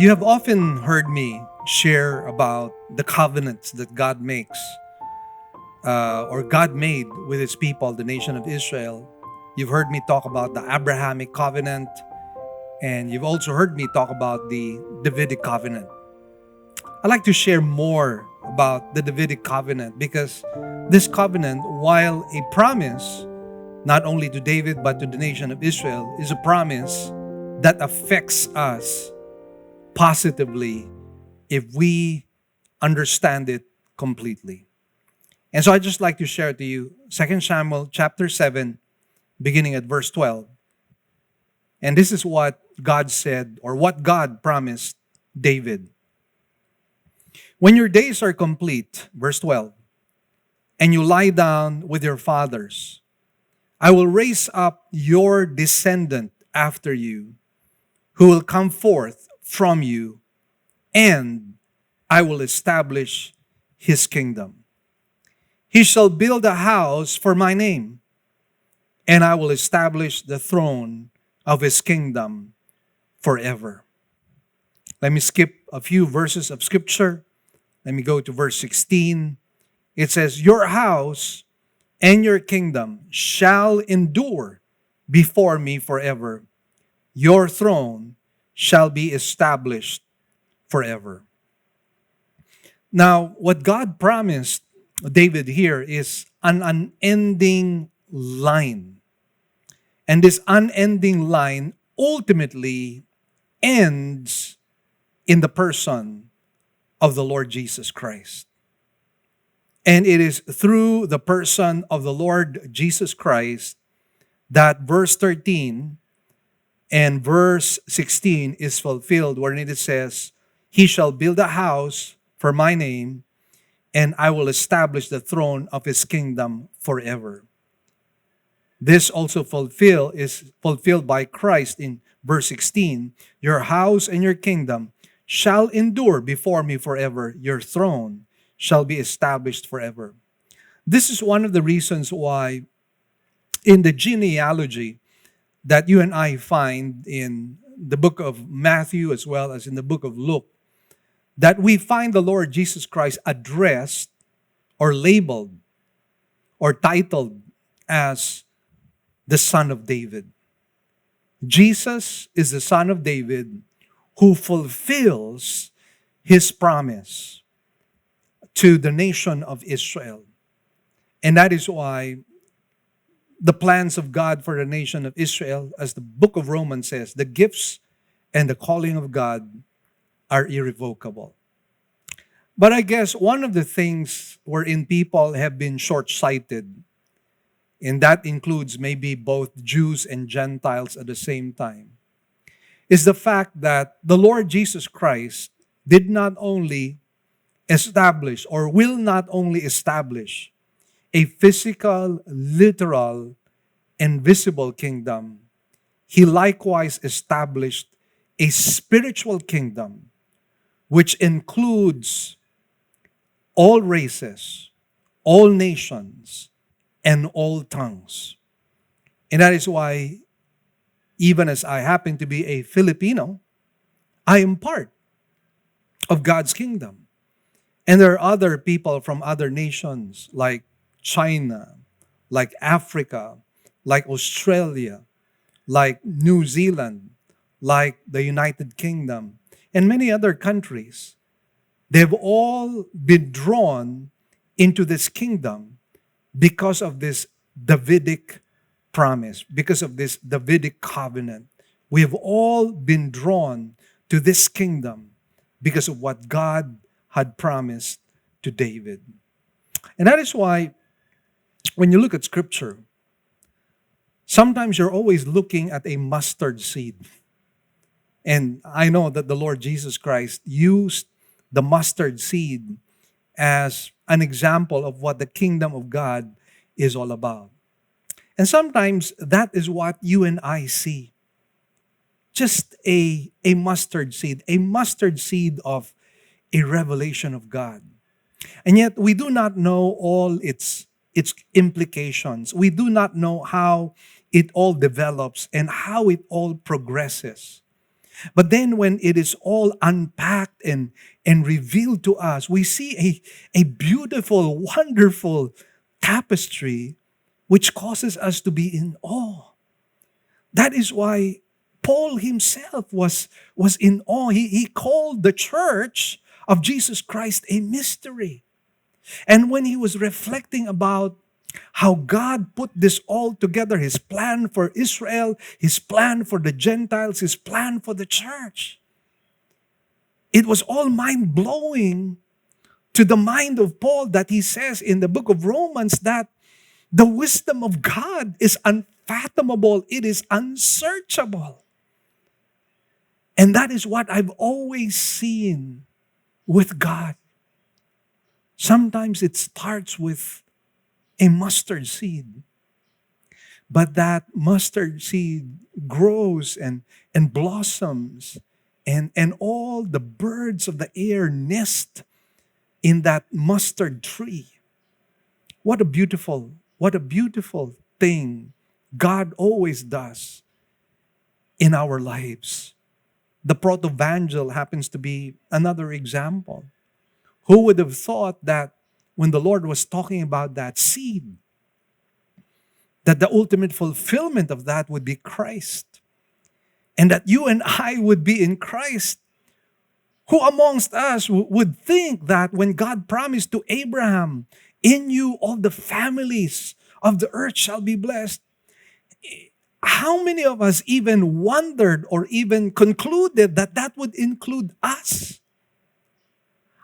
You have often heard me share about the covenants that God makes, or God made with His people, the nation of Israel. You've heard me talk about the Abrahamic covenant, and you've also heard me talk about the Davidic covenant. I'd like to share more about the Davidic covenant because this covenant, while a promise not only to David but to the nation of Israel, is a promise that affects us positively if we understand it completely. And so I'd just like to share to you 2 Samuel chapter 7, beginning at verse 12. And this is what God said, or what God promised David. When your days are complete, verse 12, and you lie down with your fathers, I will raise up your descendant after you, who will come forth from you, and I will establish his kingdom. He shall build a house for my name, and I will establish the throne of his kingdom forever. Let me skip a few verses of scripture. Let me go to verse 16. It says, your house and your kingdom shall endure before me forever. Your throne shall be established forever. Now, what God promised David here is an unending line. And this unending line ultimately ends in the person of the Lord Jesus Christ. And it is through the person of the Lord Jesus Christ that verse 13 and verse 16 is fulfilled, wherein it says, he shall build a house for my name, and I will establish the throne of his kingdom forever. This also is fulfilled by Christ in verse 16. Your house and your kingdom shall endure before me forever. Your throne shall be established forever. This is one of the reasons why in the genealogy that you and I find in the book of Matthew as well as in the book of Luke, that we find the Lord Jesus Christ addressed or labeled or titled as the Son of David. Jesus is the Son of David who fulfills his promise to the nation of Israel. And that is why the plans of God for the nation of Israel, as the book of Romans says, the gifts and the calling of God are irrevocable. But I guess one of the things wherein people have been short-sighted, and that includes maybe both Jews and Gentiles at the same time, is the fact that the Lord Jesus Christ did not only establish or will not only establish a physical, literal, and visible kingdom, he likewise established a spiritual kingdom which includes all races, all nations, and all tongues. And that is why, even as I happen to be a Filipino, I am part of God's kingdom. And there are other people from other nations like China, like Africa, like Australia, like New Zealand, like the United Kingdom, and many other countries. They've all been drawn into this kingdom because of this Davidic promise, because of this Davidic covenant. We have all been drawn to this kingdom because of what God had promised to David. And that is why when you look at Scripture, sometimes you're always looking at a mustard seed. And I know that the Lord Jesus Christ used the mustard seed as an example of what the kingdom of God is all about. And sometimes that is what you and I see. Just a mustard seed of a revelation of God. And yet we do not know all its implications. We do not know how it all develops and how it all progresses. But then when it is all unpacked and revealed to us, we see a beautiful, wonderful tapestry which causes us to be in awe. That is why Paul himself was in awe. He called the church of Jesus Christ a mystery. And when he was reflecting about how God put this all together, his plan for Israel, his plan for the Gentiles, his plan for the church, it was all mind-blowing to the mind of Paul that he says in the book of Romans that the wisdom of God is unfathomable, it is unsearchable. And that is what I've always seen with God. Sometimes it starts with a mustard seed, but that mustard seed grows and blossoms, and all the birds of the air nest in that mustard tree. What a beautiful thing God always does in our lives. The protovangel happens to be another example. Who would have thought that when the Lord was talking about that seed, that the ultimate fulfillment of that would be Christ, and that you and I would be in Christ? Who amongst us would think that when God promised to Abraham, "In you all the families of the earth shall be blessed," how many of us even wondered or even concluded that that would include us?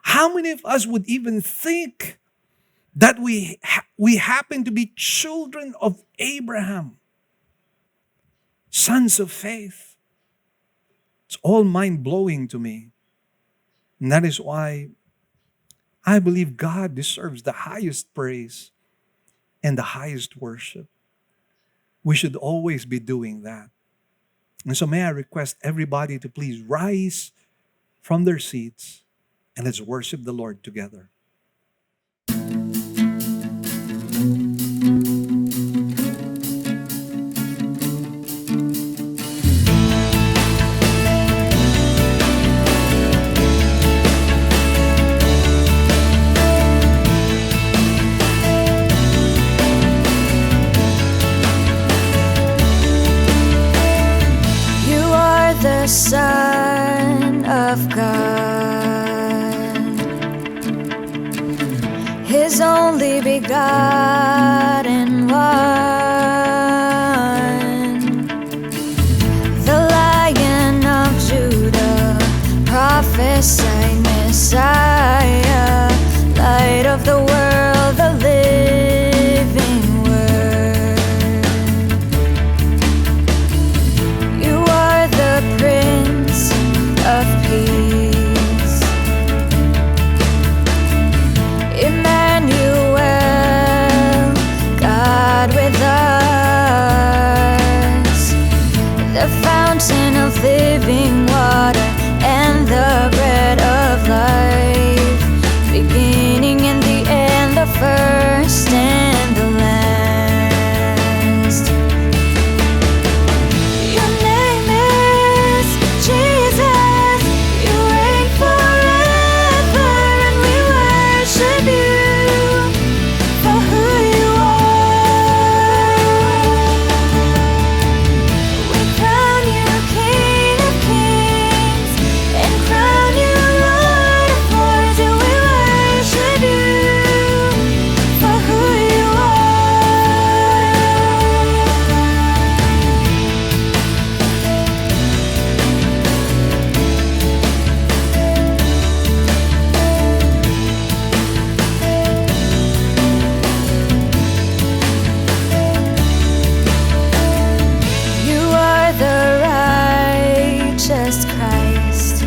How many of us would even think that we happen to be children of Abraham, sons of faith? It's all mind-blowing to me. And that is why I believe God deserves the highest praise and the highest worship. We should always be doing that. And so may I request everybody to please rise from their seats and let's worship the Lord together. Son of God, His only begotten One, the Lion of Judah, prophesied Messiah, light of the world, the living Word. You are the Prince of Peace, Emmanuel, God with us, the fountain of living water and the bread of life, beginning and the end, the first and the last. Your name is Jesus, you reign forever, and we worship you for who you are. We crown you King of Kings and crown you Lord of Lords, and we worship you for who you are. You are the righteous Christ,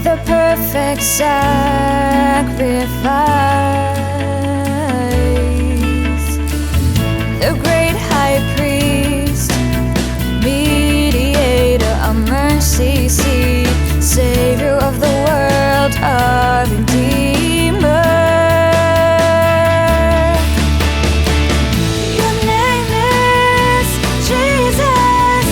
the perfect sacrifice, the great high priest, mediator, a mercy seat, Savior of the world, our Redeemer. Your name is Jesus,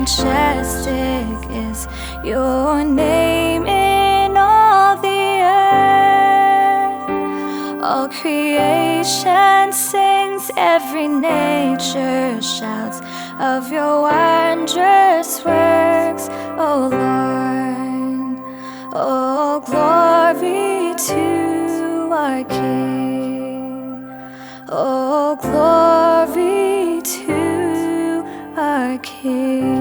majestic is your name in all the earth. All creation sings, every nature shouts of your wondrous works, O Lord. Oh, glory to our King. Oh, glory to our King.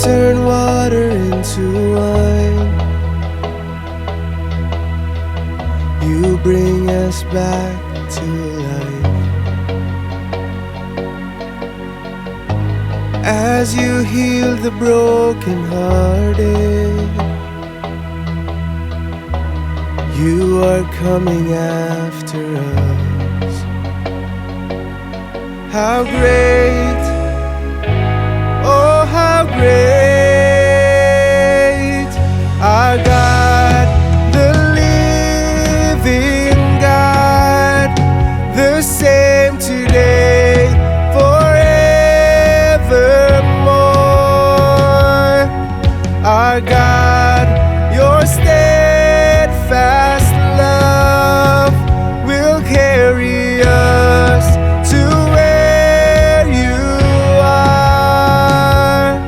Turn water into wine, you bring us back to life. As you heal the brokenhearted, you are coming after us. How great, oh how great, our God, the living God, the same today, forevermore. Our God, your steadfast love will carry us to where you are.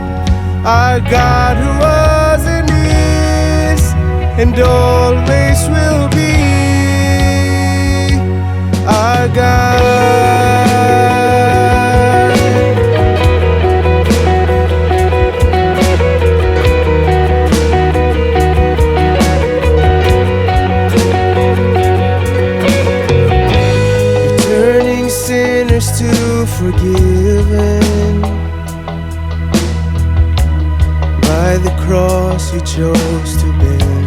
Our God who was and is and always will be, our God. Returning sinners to forgiven, by the cross you chose to bear.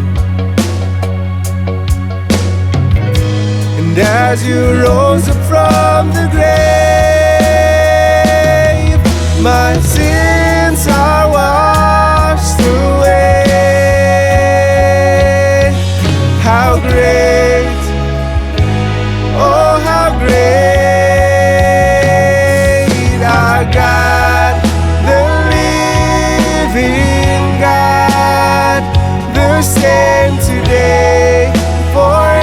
And as you rose up from the grave, my sins are washed away. How great, oh how great, our God, the living God, the same today, forevermore.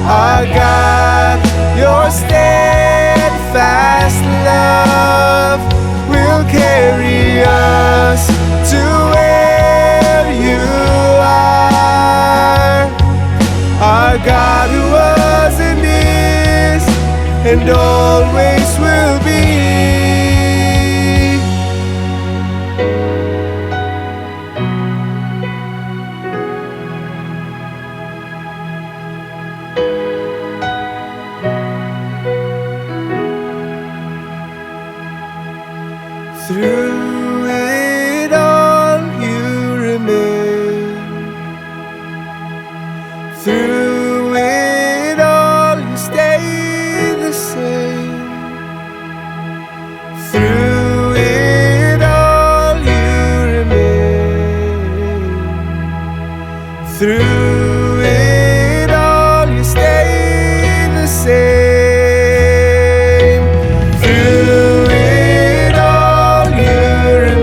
Our God, your steadfast love will carry us to where you are. Our God who was and is and always will be. Through it all you remain. Through it all you stay the same. Through it all you remain. Through it all you stay the same. Through it all you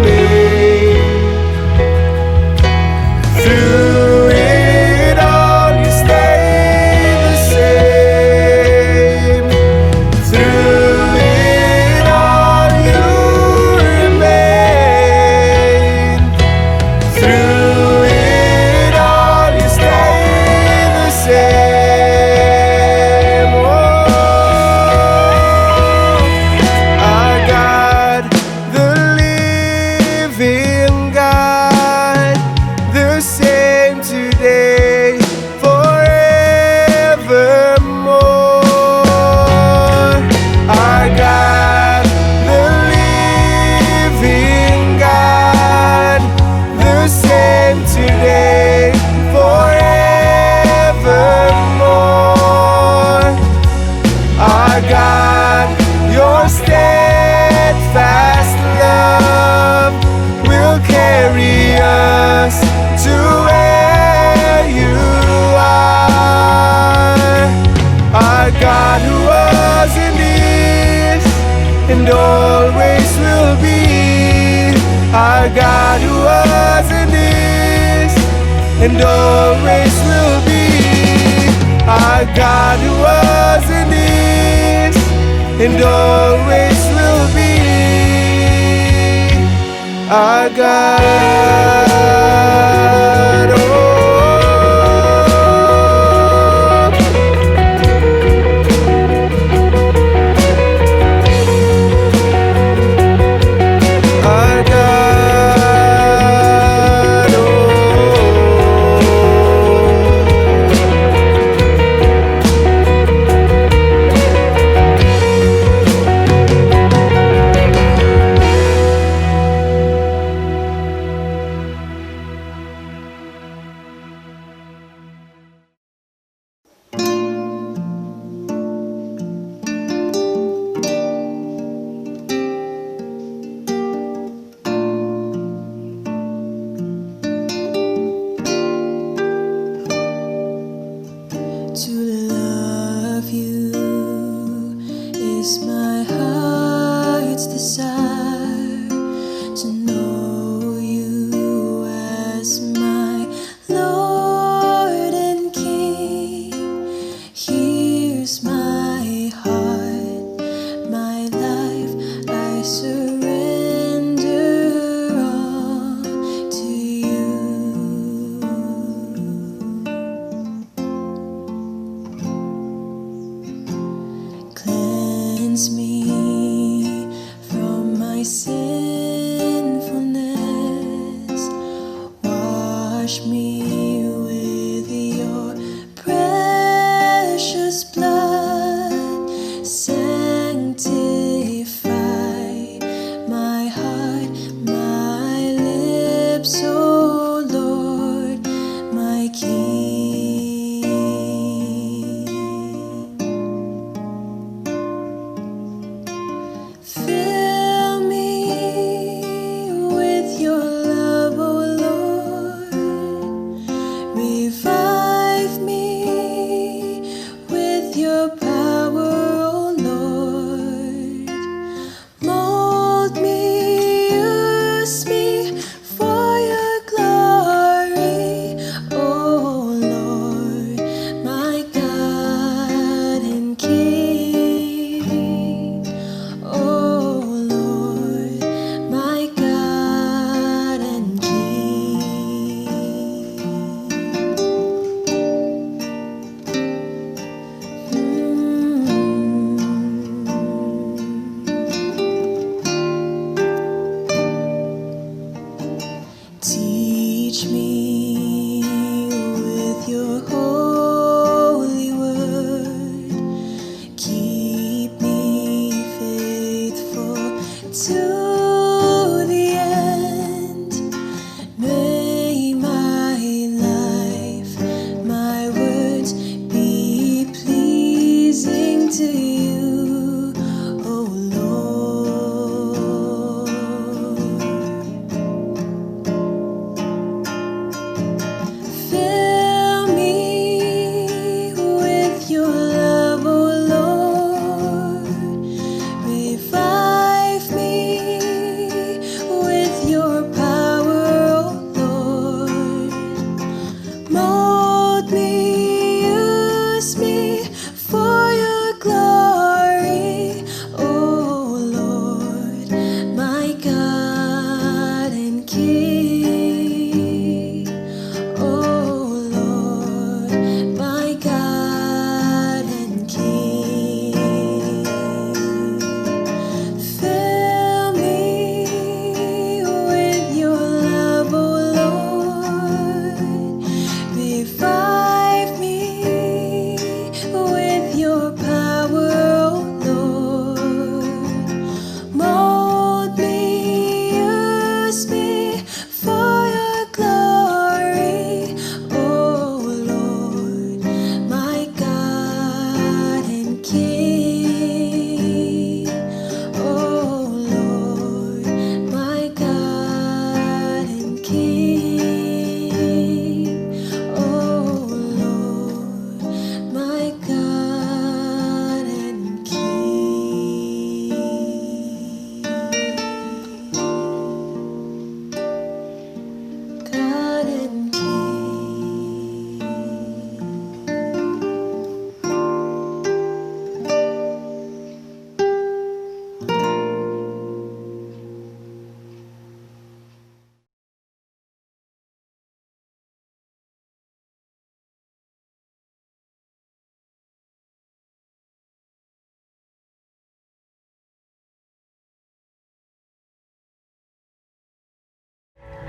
our God who was and is and always will be. Our God who was and is and always will be. Our God, oh, our God, oh. To love you is my heart's desire, to know you as my Lord and King. Here's my heart, my life, I surrender all to you. Cleanse me from my sinfulness. Wash me with your precious blood. Sanctify my heart, my lips, O Lord, my King. Fill me with your love, O Lord. Revive me with your power, O Lord. Mold me, use me for your glory, O Lord, my God and King. Oh Lord, my God and King. Teach me with your holy word. Keep me faithful to the end. May my life, my words be pleasing to you, O Lord.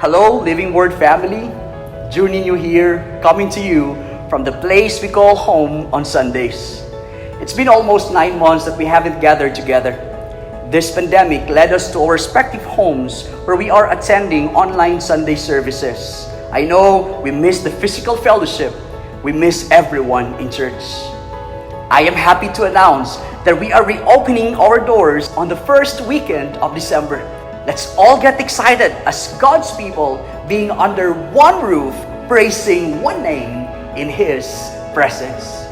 Hello, Living Word family. Journey New here, coming to you from the place we call home on Sundays. It's been almost 9 months that we haven't gathered together. This pandemic led us to our respective homes where we are attending online Sunday services. I know we miss the physical fellowship. We miss everyone in church. I am happy to announce that we are reopening our doors on the first weekend of December. Let's all get excited as God's people being under one roof, praising one name in His presence.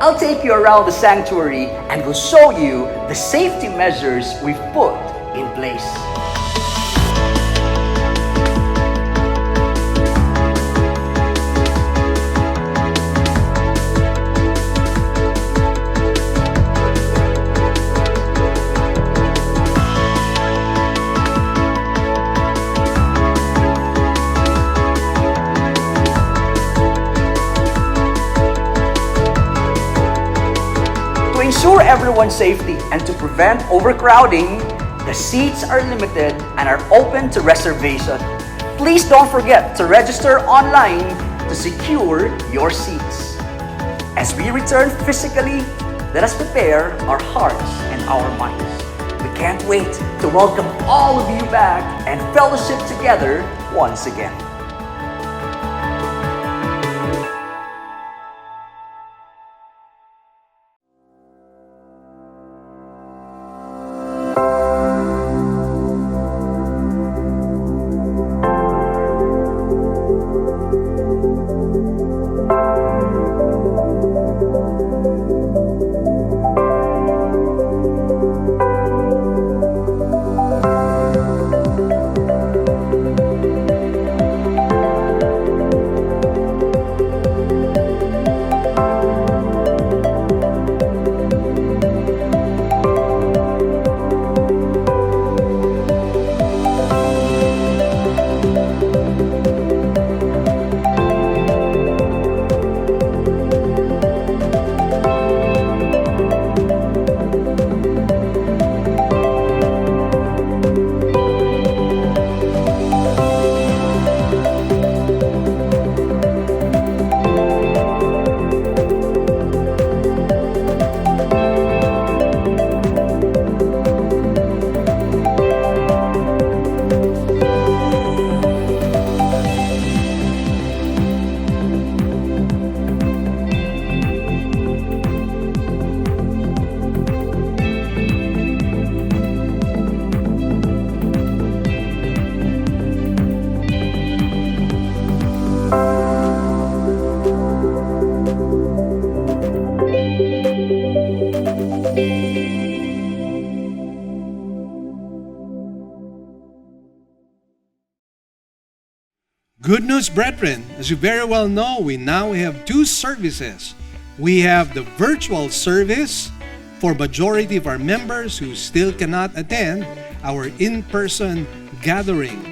I'll take you around the sanctuary and will show you the safety measures we've put in place. To ensure everyone's safety and to prevent overcrowding, the seats are limited and are open to reservation. Please don't forget to register online to secure your seats. As we return physically, let us prepare our hearts and our minds. We can't wait to welcome all of you back and fellowship together once again. Good news, brethren. As you very well know, we now have two services. We have the virtual service for majority of our members who still cannot attend our in-person gathering.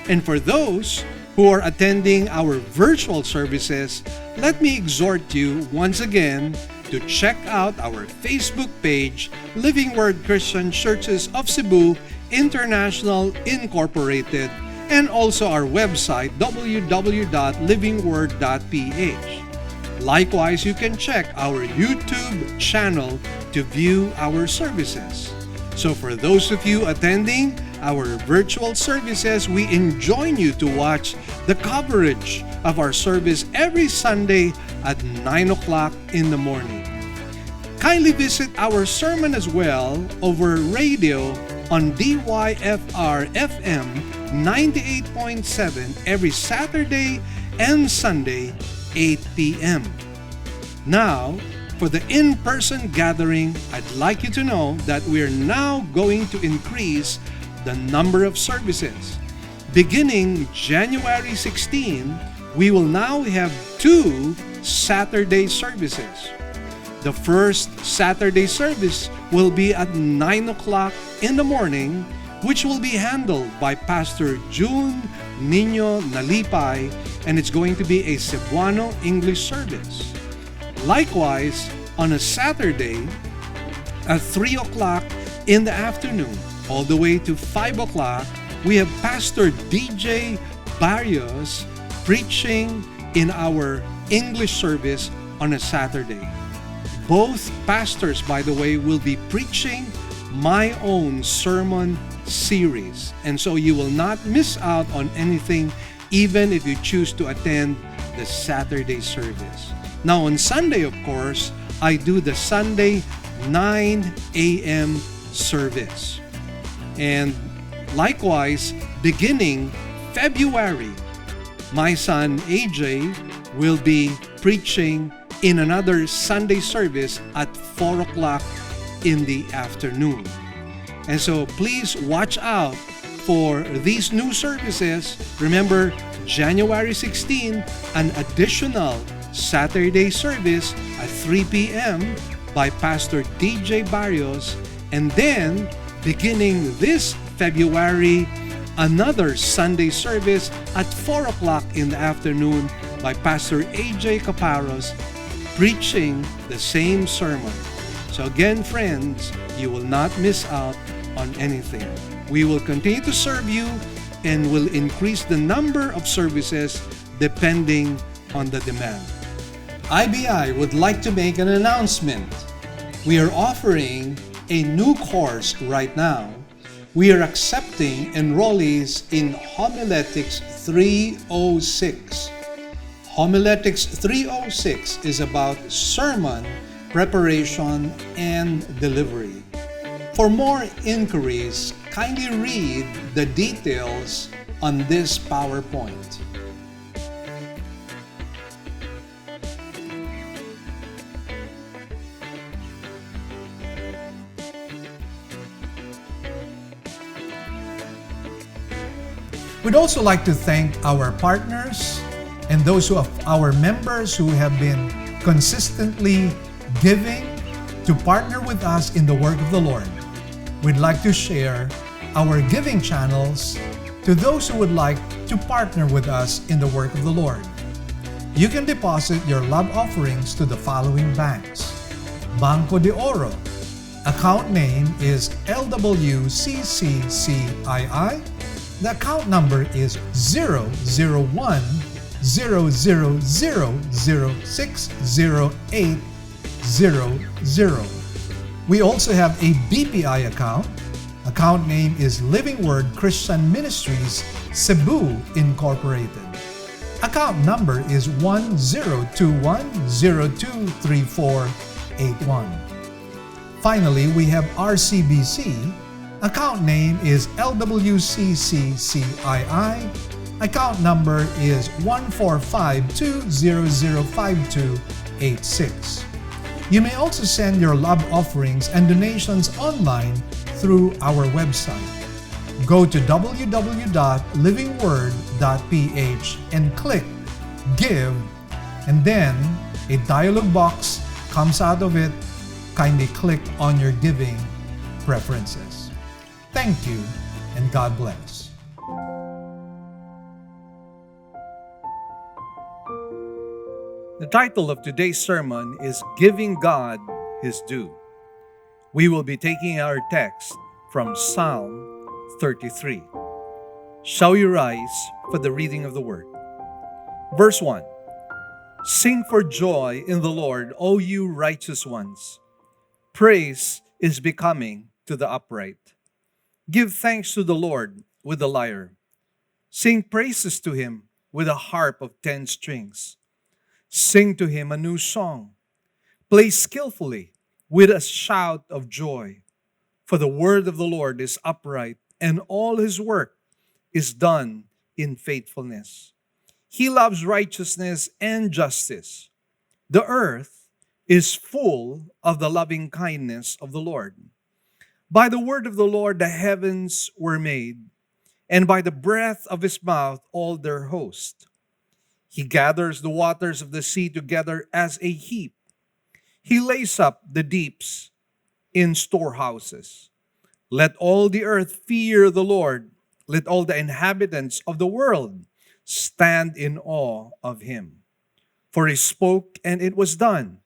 And for those who are attending our virtual services, let me exhort you once again to check out our Facebook page, Living Word Christian Churches of Cebu International Incorporated, and also our website, www.livingword.ph. Likewise, you can check our YouTube channel to view our services. So for those of you attending our virtual services, we enjoin you to watch the coverage of our service every Sunday at 9 o'clock in the morning. Kindly visit our sermon as well over radio on DYFR-FM 98.7 every Saturday and Sunday, 8 p.m. Now, for the in-person gathering, I'd like you to know that we're now going to increase the number of services. Beginning January 16, we will now have 2 Saturday services. The first Saturday service will be at 9 o'clock in the morning, which will be handled by Pastor June Nino Nalipay, and it's going to be a Cebuano English service. Likewise, on a Saturday at 3 o'clock in the afternoon, all the way to 5 o'clock, we have Pastor DJ Barrios preaching in our English service on a Saturday. Both pastors, by the way, will be preaching my own sermon series. And so you will not miss out on anything, even if you choose to attend the Saturday service. Now on Sunday, of course, I do the Sunday 9 a.m. service. And likewise, beginning February, my son AJ will be preaching in another Sunday service at 4 o'clock in the afternoon. And so please watch out for these new services. Remember, January 16, an additional Saturday service at 3 p.m. by Pastor DJ Barrios. And then, beginning this February, another Sunday service at 4 o'clock in the afternoon by Pastor AJ Caparros, preaching the same sermon. So again, friends, you will not miss out on anything. We will continue to serve you and will increase the number of services depending on the demand. IBI would like to make an announcement. We are offering a new course right now. We are accepting enrollees in Homiletics 306. Homiletics 306 is about sermon preparation and delivery. For more inquiries, kindly read the details on this PowerPoint. We'd also like to thank our partners and those our members who have been consistently giving to partner with us in the work of the Lord. We'd like to share our giving channels to those who would like to partner with us in the work of the Lord. You can deposit your love offerings to the following banks. Banco de Oro. Account name is LWCCCII. The account number is 001-000-60800. We also have a BPI account. Account name is Living Word Christian Ministries, Cebu Incorporated. Account number is 1021023481. Finally, we have RCBC. Account name is LWCCCII. Account number is 14520052886. You may also send your love offerings and donations online through our website. Go to www.livingword.ph and click Give, and then a dialog box comes out of it. Kindly click on your giving preferences. Thank you, and God bless. The title of today's sermon is Giving God His Due. We will be taking our text from Psalm 33. Shall you rise for the reading of the word? Verse 1. Sing for joy in the Lord, O you righteous ones. Praise is becoming to the upright. Give thanks to the Lord with the lyre. Sing praises to him with a harp of 10 strings. Sing to him a new song. Play skillfully with a shout of joy. For the word of the Lord is upright, and all his work is done in faithfulness. He loves righteousness and justice. The earth is full of the loving kindness of the Lord. By the word of the Lord the heavens were made, and by the breath of his mouth all their host. He gathers the waters of the sea together as a heap. He lays up the deeps in storehouses. Let all the earth fear the Lord. Let all the inhabitants of the world stand in awe of him. For he spoke, and it was done.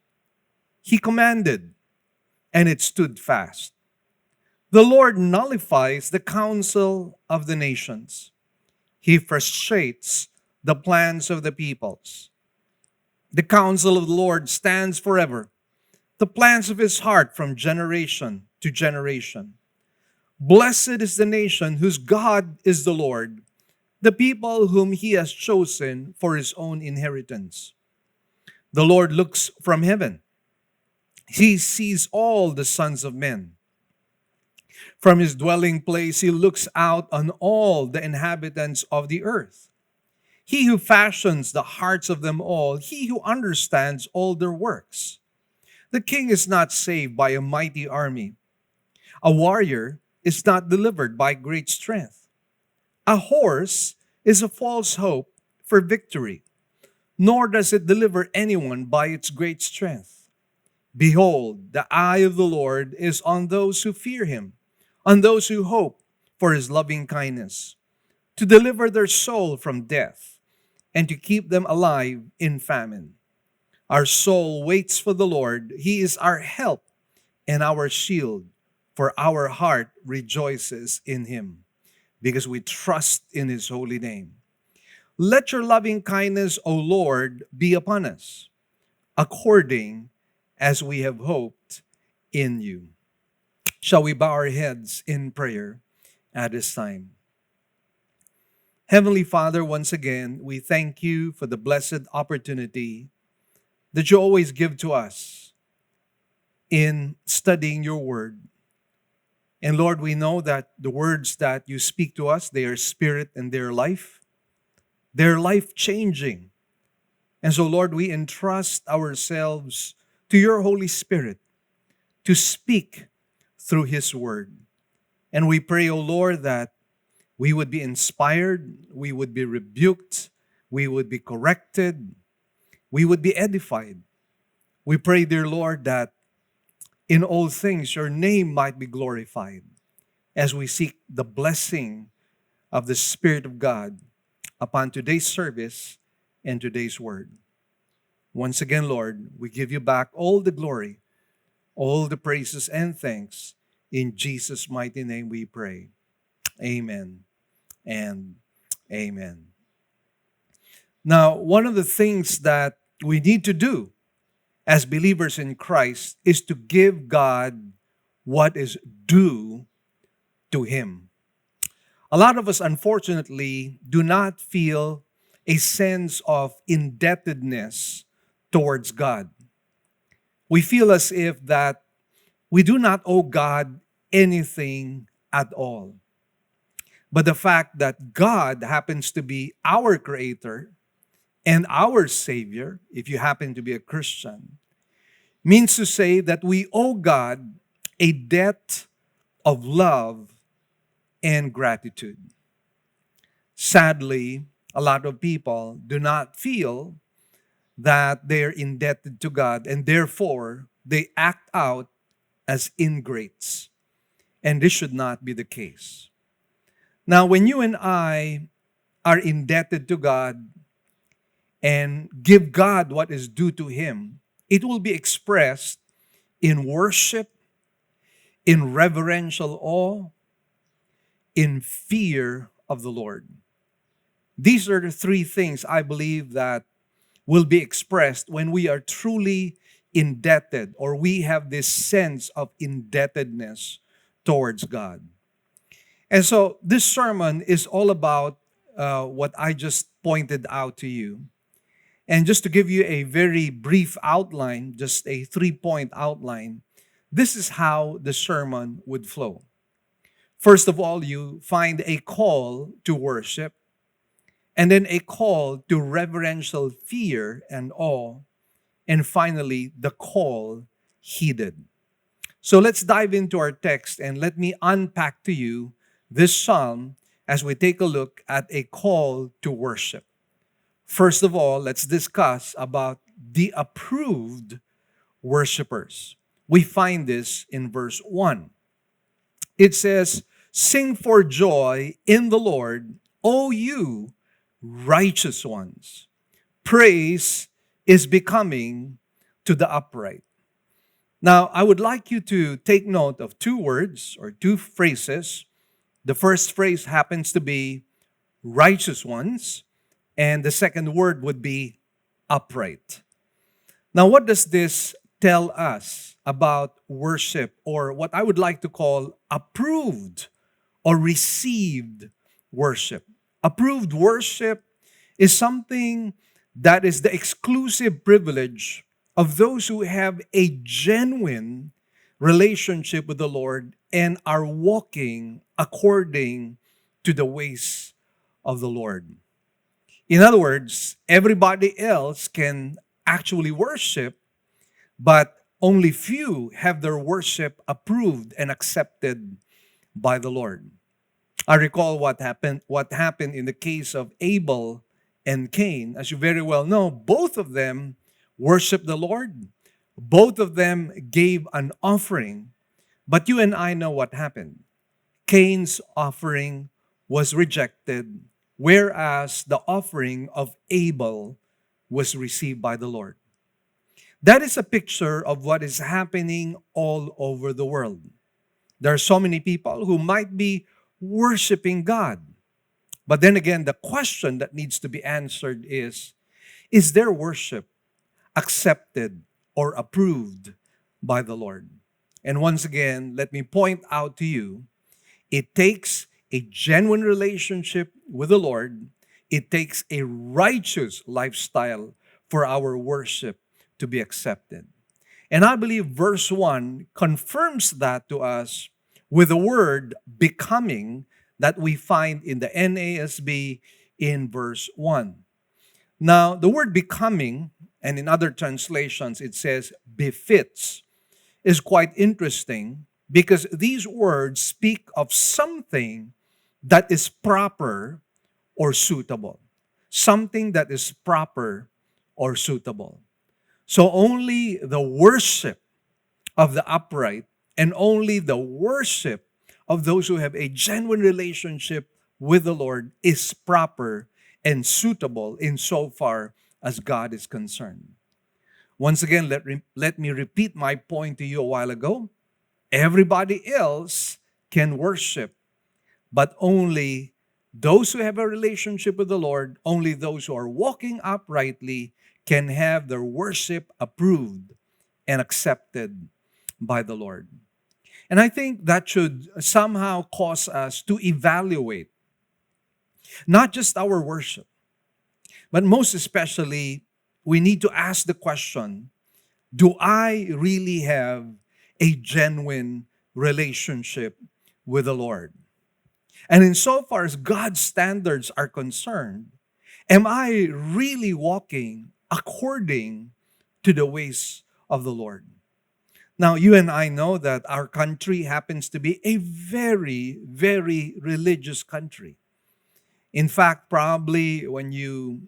He commanded, and it stood fast. The Lord nullifies the counsel of the nations. He frustrates the plans of the peoples. The counsel of the Lord stands forever, the plans of his heart from generation to generation. Blessed is the nation whose God is the Lord, the people whom he has chosen for his own inheritance. The Lord looks from heaven. He sees all the sons of men. From his dwelling place, he looks out on all the inhabitants of the earth. He who fashions the hearts of them all, he who understands all their works. The king is not saved by a mighty army. A warrior is not delivered by great strength. A horse is a false hope for victory, nor does it deliver anyone by its great strength. Behold, the eye of the Lord is on those who fear him, on those who hope for his loving kindness, to deliver their soul from death, and to keep them alive in famine. Our soul waits for the Lord. He is our help and our shield, for our heart rejoices in him, because we trust in his holy name. Let your loving kindness, O Lord, be upon us, according as we have hoped in you. Shall we bow our heads in prayer at this time? Heavenly Father, once again, we thank you for the blessed opportunity that you always give to us in studying your word. And Lord, we know that the words that you speak to us, they are spirit and they are life. They're life-changing. And so, Lord, we entrust ourselves to your Holy Spirit to speak through his word. And we pray, O Lord, that we would be inspired, we would be rebuked, we would be corrected, we would be edified. We pray, dear Lord, that in all things your name might be glorified as we seek the blessing of the Spirit of God upon today's service and today's word. Once again, Lord, we give you back all the glory, all the praises and thanks. In Jesus' mighty name we pray. Amen and amen. Now, one of the things that we need to do as believers in Christ is to give God what is due to him. A lot of us, unfortunately, do not feel a sense of indebtedness towards God. We feel as if that we do not owe God anything at all. But the fact that God happens to be our creator and our Savior, if you happen to be a Christian, means to say that we owe God a debt of love and gratitude. Sadly, a lot of people do not feel that they are indebted to God, and therefore they act out as ingrates. And this should not be the case. Now, when you and I are indebted to God and give God what is due to him, it will be expressed in worship, in reverential awe, in fear of the Lord. These are the three things I believe that will be expressed when we are truly indebted, or we have this sense of indebtedness towards God. And so this sermon is all about what I just pointed out to you. And just to give you a very brief outline, just a 3-point outline, this is how the sermon would flow. First of all, you find a call to worship, and then a call to reverential fear and awe, and finally, the call heeded. So let's dive into our text, and let me unpack to you this psalm as we take a look at a call to worship. First of all, let's discuss about the approved worshipers. We find this in verse 1. It says, "Sing for joy in the Lord, O you righteous ones. Praise is becoming to the upright." Now, I would like you to take note of two words or two phrases. The first phrase happens to be righteous ones, and the second word would be upright. Now, what does this tell us about worship, or what I would like to call approved or received worship? Approved worship is something that is the exclusive privilege of those who have a genuine relationship with the Lord and are walking according to the ways of the Lord. In other words, everybody else can actually worship, but only few have their worship approved and accepted by the Lord. I recall what happened in the case of Abel and Cain. As you very well know, both of them worshiped the Lord. Both of them gave an offering. But you and I know what happened. Cain's offering was rejected, whereas the offering of Abel was received by the Lord. That is a picture of what is happening all over the world. There are so many people who might be worshiping God. But then again, the question that needs to be answered is their worship accepted or approved by the Lord? And once again, let me point out to you, it takes a genuine relationship with the Lord. It takes a righteous lifestyle for our worship to be accepted. And I believe verse 1 confirms that to us with the word becoming that we find in the NASB in verse 1. Now, the word becoming, and in other translations it says befits, is quite interesting because these words speak of something that is proper or suitable. Something that is proper or suitable. So only the worship of the upright and only the worship of those who have a genuine relationship with the Lord is proper and suitable insofar as God is concerned. Once again, let me repeat my point to you a while ago. Everybody else can worship, but only those who have a relationship with the Lord, only those who are walking uprightly can have their worship approved and accepted by the Lord. And I think that should somehow cause us to evaluate not just our worship, but most especially, we need to ask the question, do I really have a genuine relationship with the Lord? And insofar as God's standards are concerned, am I really walking according to the ways of the Lord? Now, you and I know that our country happens to be a very, very religious country. In fact, probably when you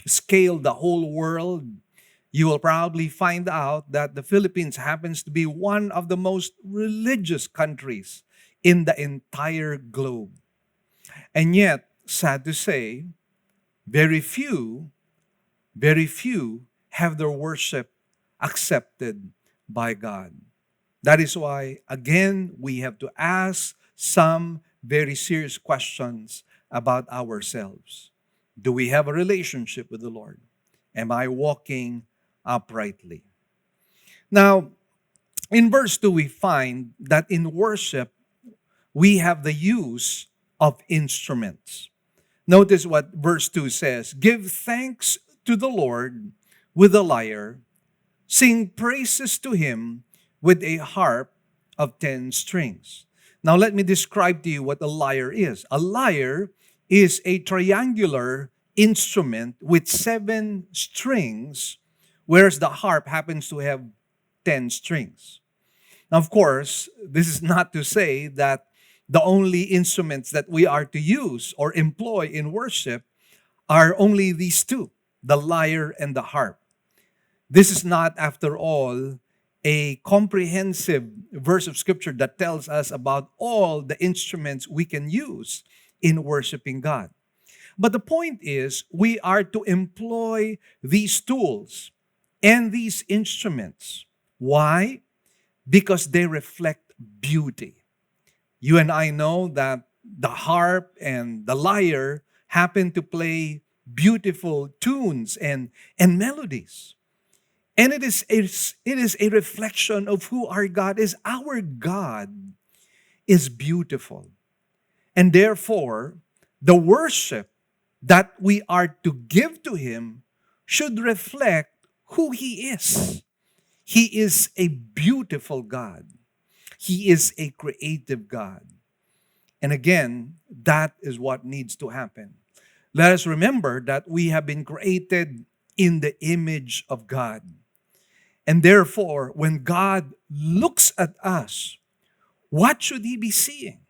scale the whole world, you will probably find out that the Philippines happens to be one of the most religious countries in the entire globe. And yet, sad to say, very few have their worship accepted by God. That is why, again, we have to ask some very serious questions about ourselves. Do we have a relationship with the Lord? Am I walking uprightly? Now, in verse 2, we find that in worship, we have the use of instruments. Notice what verse 2 says. Give thanks to the Lord with a lyre. Sing praises to Him with a harp of 10 strings. Now let me describe to you what a lyre is. A lyre is a triangular instrument with 7 strings, whereas the harp happens to have 10 strings. Now, of course, this is not to say that the only instruments that we are to use or employ in worship are only these two, the lyre and the harp. This is not, after all, a comprehensive verse of scripture that tells us about all the instruments we can use in worshiping God. But the point is, we are to employ these tools and these instruments. Why? because they reflect beauty. You and I know that the harp and the lyre happen to play beautiful tunes and melodies. And it is a reflection of who our God is. Our God is beautiful. And therefore, the worship that we are to give to Him should reflect who He is. He is a beautiful God. He is a creative God. And again, that is what needs to happen. Let us remember that we have been created in the image of God. And therefore, when God looks at us, what should He be seeing?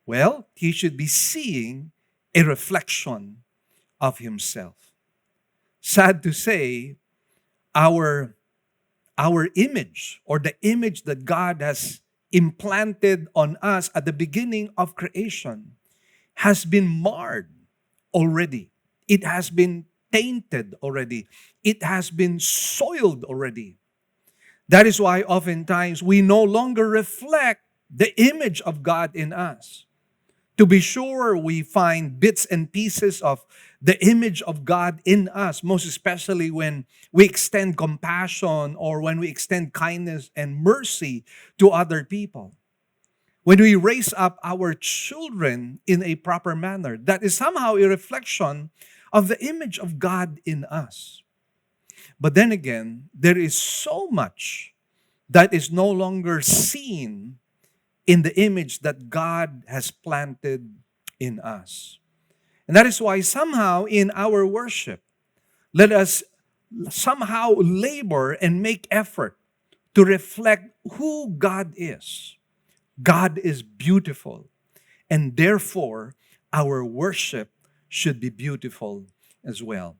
Well, He should be seeing a reflection of Himself. Sad to say, our image, or the image that God has implanted on us at the beginning of creation, has been marred already. It has been tainted already. It has been soiled already. That is why oftentimes we no longer reflect the image of God in us. To be sure, we find bits and pieces of the image of God in us, most especially when we extend compassion or when we extend kindness and mercy to other people. When we raise up our children in a proper manner, that is somehow a reflection of the image of God in us. But then again, there is so much that is no longer seen in the image that God has planted in us. And that is why somehow in our worship, let us somehow labor and make effort to reflect who God is. God is beautiful, and therefore our worship should be beautiful as well.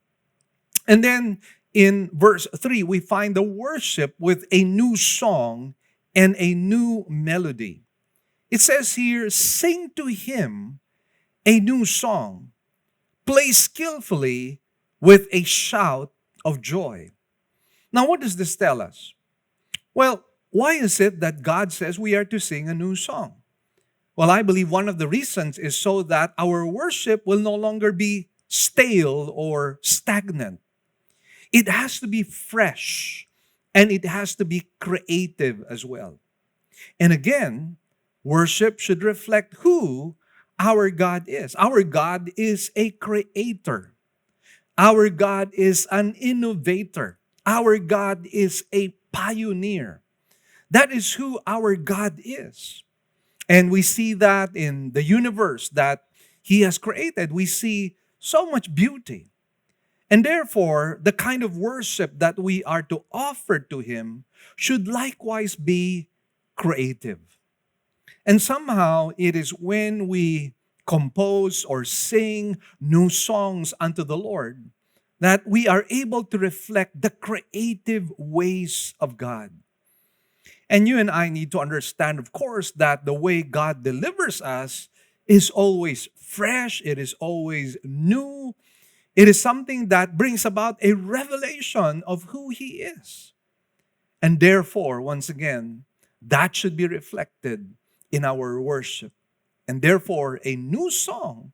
And then in verse 3, we find the worship with a new song and a new melody. It says here, sing to Him a new song, play skillfully with a shout of joy. Now, what does this tell us? Well, why is it that God says we are to sing a new song? Well, I believe one of the reasons is so that our worship will no longer be stale or stagnant. It has to be fresh, and it has to be creative as well. And again, worship should reflect who our God is. Our God is a creator. Our God is an innovator. Our God is a pioneer. That is who our God is. And we see that in the universe that He has created. We see so much beauty. And therefore, the kind of worship that we are to offer to Him should likewise be creative. And somehow it is when we compose or sing new songs unto the Lord that we are able to reflect the creative ways of God. And you and I need to understand, of course, that the way God delivers us is always fresh, it is always new. It is something that brings about a revelation of who He is. And therefore, once again, that should be reflected in our worship. And therefore, a new song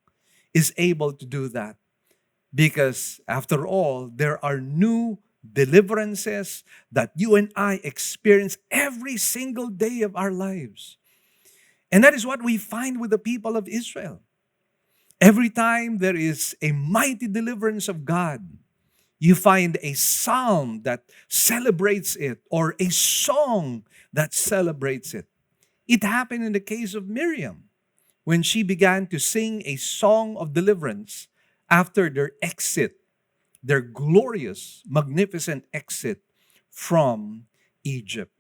is able to do that. Because after all, there are new deliverances that you and I experience every single day of our lives. And that is what we find with the people of Israel. Every time there is a mighty deliverance of God, you find a psalm that celebrates it or a song that celebrates it. It happened in the case of Miriam when she began to sing a song of deliverance after their exit, their glorious, magnificent exit from Egypt.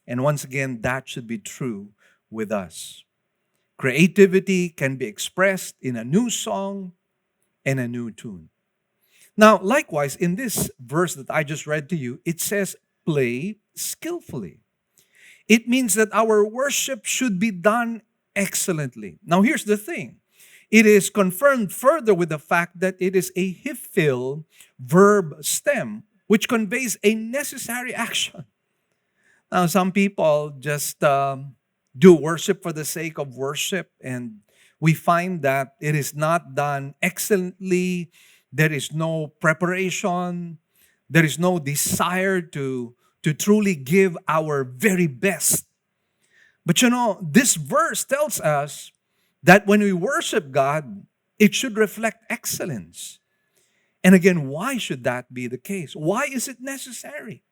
And once again, that should be true with us. Creativity can be expressed in a new song and a new tune. Now, likewise, in this verse that I just read to you, it says, play skillfully. It means that our worship should be done excellently. Now, here's the thing. It is confirmed further with the fact that it is a hifil verb stem, which conveys a necessary action. Now, some people just do worship for the sake of worship, and we find that it is not done excellently. There is no preparation. There is no desire to truly give our very best. But this verse tells us that when we worship God, it should reflect excellence. And again, why should that be the case? Why is it necessary?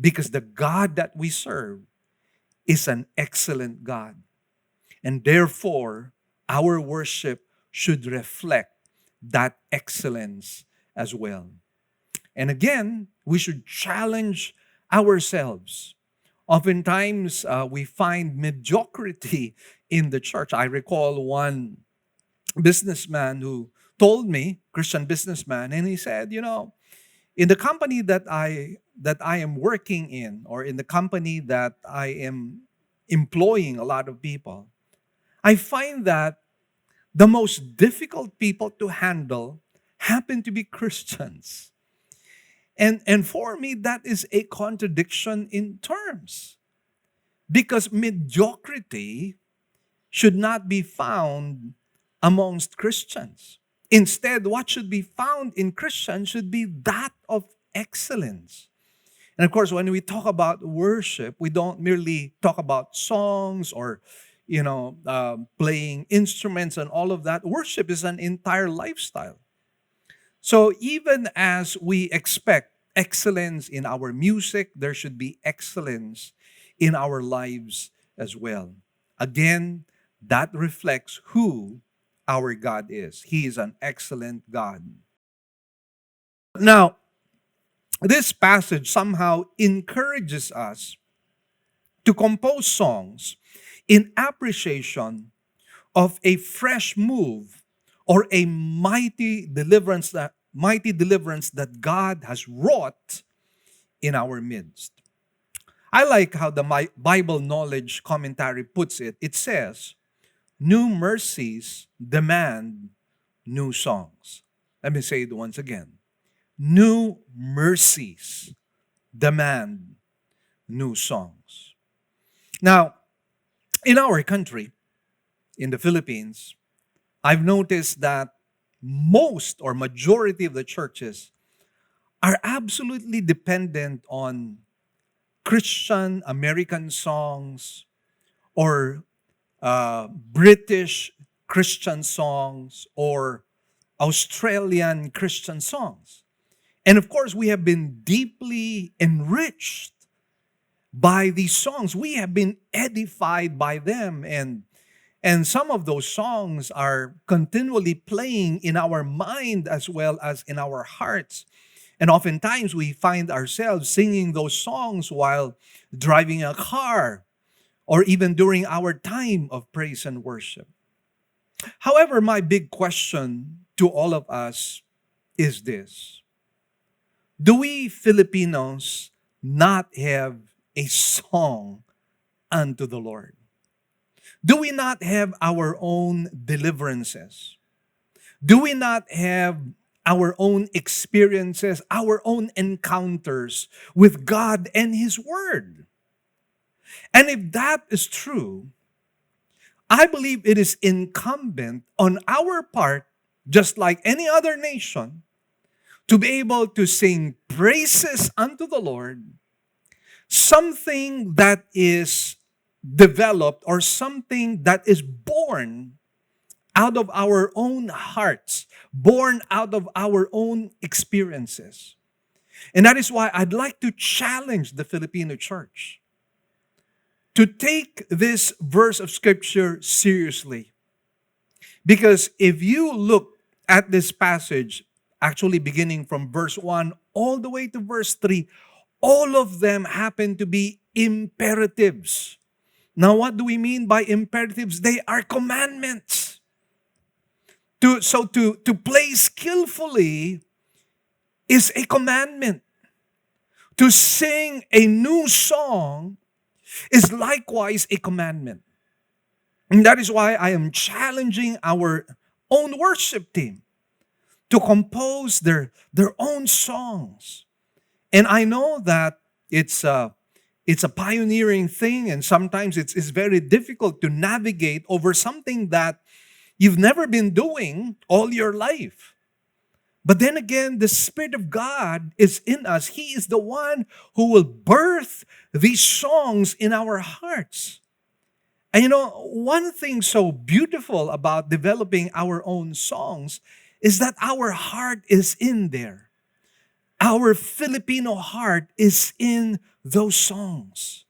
Because the God that we serve is an excellent God. And therefore, our worship should reflect that excellence as well. And again, we should challenge ourselves. Oftentimes, we find mediocrity in the church. I recall one businessman who told me, Christian businessman, and he said, in the company that I am working in, or in the company that I am employing a lot of people, I find that the most difficult people to handle happen to be Christians. And for me, that is a contradiction in terms. Because mediocrity should not be found amongst Christians. Instead, what should be found in Christians should be that of excellence. And of course, when we talk about worship, we don't merely talk about songs or, playing instruments and all of that. Worship is an entire lifestyle. So even as we expect excellence in our music, there should be excellence in our lives as well. Again, that reflects who our God is. He is an excellent God. Now, this passage somehow encourages us to compose songs in appreciation of a fresh move or a mighty deliverance that God has wrought in our midst. I like how the Bible Knowledge Commentary puts it. It says, new mercies demand new songs. Let me say it once again. New mercies demand new songs. Now, in our country, in the Philippines, I've noticed that most or majority of the churches are absolutely dependent on Christian American songs or British Christian songs or Australian Christian songs. And of course, we have been deeply enriched by these songs. We have been edified by them, and some of those songs are continually playing in our mind as well as in our hearts. And oftentimes we find ourselves singing those songs while driving a car or even during our time of praise and worship. However, my big question to all of us is this: do we Filipinos not have a song unto the Lord? Do we not have our own deliverances? Do we not have our own experiences, our own encounters with God and His Word? And if that is true, I believe it is incumbent on our part, just like any other nation, to be able to sing praises unto the Lord, something that is developed or something that is born out of our own hearts, born out of our own experiences. And that is why I'd like to challenge the Filipino church to take this verse of Scripture seriously. Because if you look at this passage, actually beginning from verse 1 all the way to verse 3, all of them happen to be imperatives. Now, what do we mean by imperatives? They are commandments. To play skillfully is a commandment. To sing a new song is likewise a commandment. And that is why I am challenging our own worship team to compose their own songs. And I know that it's It's a pioneering thing, and sometimes it's very difficult to navigate over something that you've never been doing all your life. But then again, the Spirit of God is in us. He is the one who will birth these songs in our hearts. And you know, one thing so beautiful about developing our own songs is that our heart is in there. Our Filipino heart is in those songs.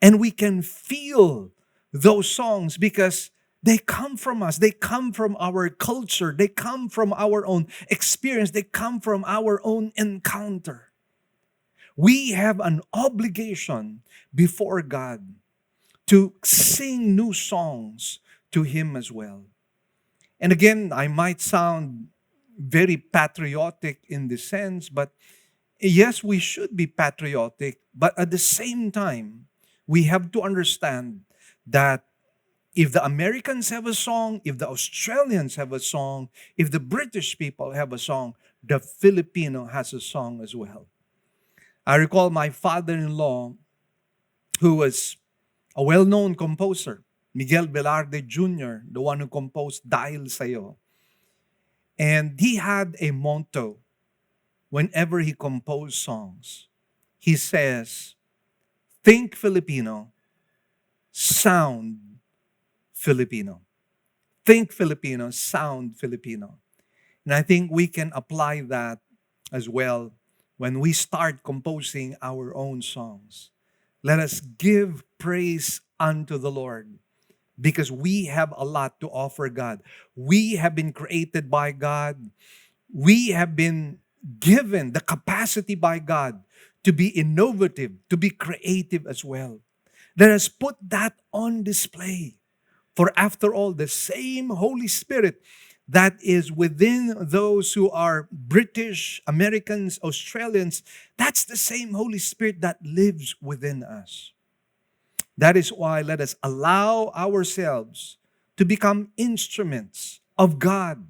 And we can feel those songs because they come from us. They come from our culture. They come from our own experience. They come from our own encounter. We have an obligation before God to sing new songs to Him as well. And again, I might sound very patriotic in this sense, but yes, we should be patriotic, but at the same time, we have to understand that if the Americans have a song, if the Australians have a song, if the British people have a song, the Filipino has a song as well. I recall my father-in-law, who was a well-known composer, Miguel Velarde Jr., the one who composed Dahil Sa'yo. And he had a motto whenever he composed songs. He says, think Filipino, sound Filipino. Think Filipino, sound Filipino. And I think we can apply that as well when we start composing our own songs. Let us give praise unto the Lord because we have a lot to offer God. We have been created by God. We have been given the capacity by God to be innovative, to be creative as well. Let us put that on display. For after all, the same Holy Spirit that is within those who are British, Americans, Australians, that's the same Holy Spirit that lives within us. That is why let us allow ourselves to become instruments of God.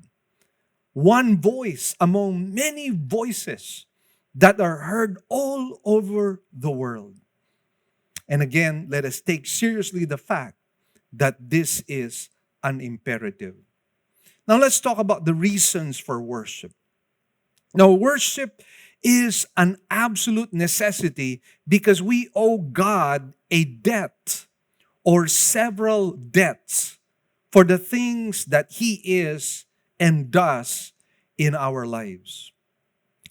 One voice among many voices that are heard all over the world. And again, let us take seriously the fact that this is an imperative. Now let's talk about the reasons for worship. Now, worship is an absolute necessity because we owe God a debt or several debts for the things that He is and does in our lives.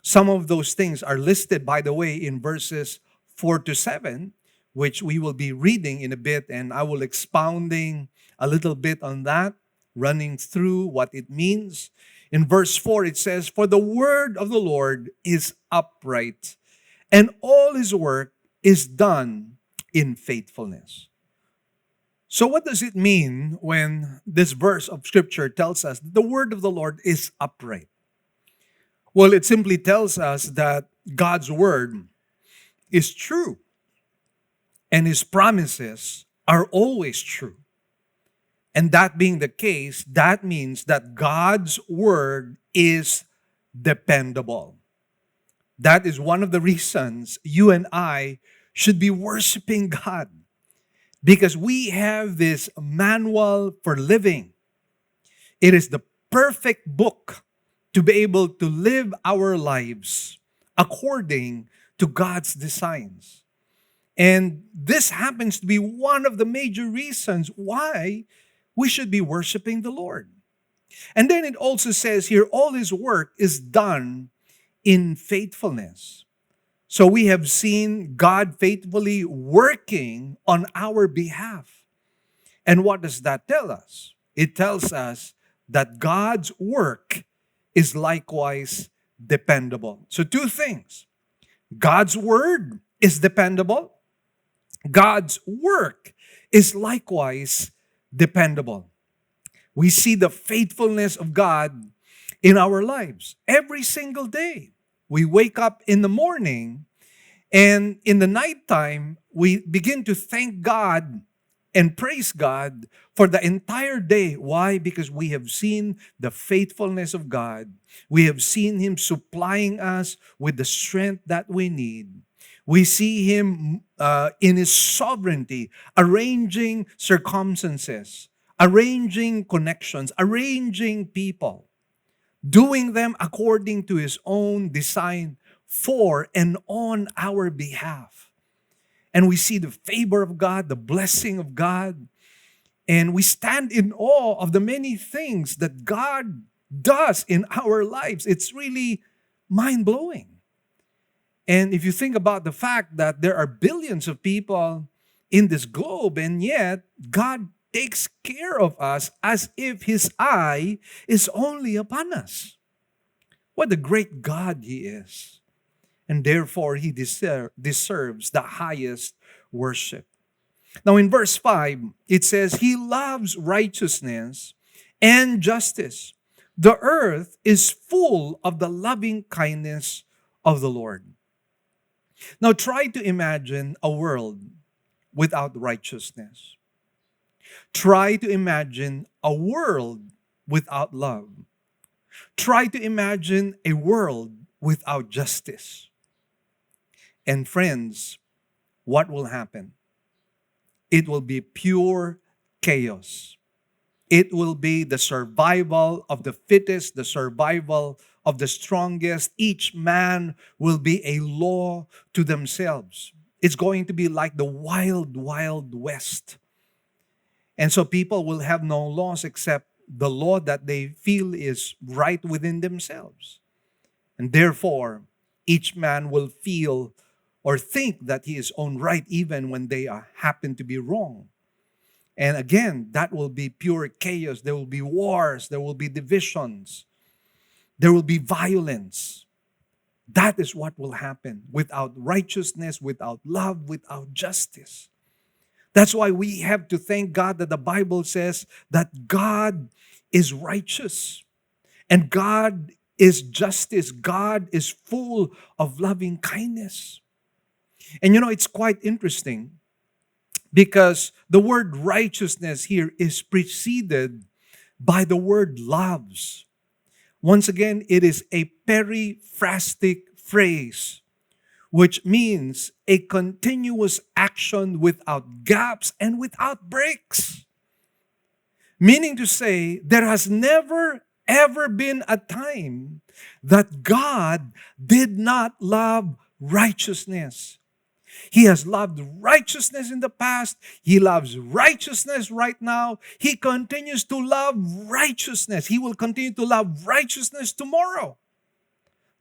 Some of those things are listed, by the way, in verses 4 to 7, which we will be reading in a bit, and I will expounding a little bit on that, running through what it means. In verse 4, it says, for the word of the Lord is upright, and all His work is done in faithfulness. So what does it mean when this verse of Scripture tells us the word of the Lord is upright? Well, it simply tells us that God's word is true, and His promises are always true. And that being the case, that means that God's word is dependable. That is one of the reasons you and I should be worshiping God. Because we have this manual for living. It is the perfect book to be able to live our lives according to God's designs. And this happens to be one of the major reasons why we should be worshiping the Lord. And then it also says here, all His work is done in faithfulness. So we have seen God faithfully working on our behalf. And what does that tell us? It tells us that God's work is likewise dependable. So two things. God's word is dependable. God's work is likewise dependable. We see the faithfulness of God in our lives every single day. We wake up in the morning, and in the nighttime, we begin to thank God and praise God for the entire day. Why? Because we have seen the faithfulness of God. We have seen Him supplying us with the strength that we need. We see Him in His sovereignty, arranging circumstances, arranging connections, arranging people, doing them according to His own design for and on our behalf. And we see the favor of God, the blessing of God, and we stand in awe of the many things that God does in our lives. It's really mind-blowing. And if you think about the fact that there are billions of people in this globe, and yet God takes care of us as if His eye is only upon us. What a great God He is. And therefore, He deserves the highest worship. Now in verse 5, it says, He loves righteousness and justice. The earth is full of the loving kindness of the Lord. Now try to imagine a world without righteousness. Try to imagine a world without love. Try to imagine a world without justice. And friends, what will happen? It will be pure chaos. It will be the survival of the fittest, the survival of the strongest. Each man will be a law to themselves. It's going to be like the wild, wild west. And so people will have no laws except the law that they feel is right within themselves. And therefore, each man will feel or think that he is on right even when they happen to be wrong. And again, that will be pure chaos. There will be wars. There will be divisions. There will be violence. That is what will happen without righteousness, without love, without justice. That's why we have to thank God that the Bible says that God is righteous and God is justice. God is full of loving kindness. And you know, it's quite interesting because the word righteousness here is preceded by the word loves. Once again, it is a periphrastic phrase, which means a continuous action without gaps and without breaks. Meaning to say, there has never ever been a time that God did not love righteousness. He has loved righteousness in the past. He loves righteousness right now. He continues to love righteousness. He will continue to love righteousness tomorrow.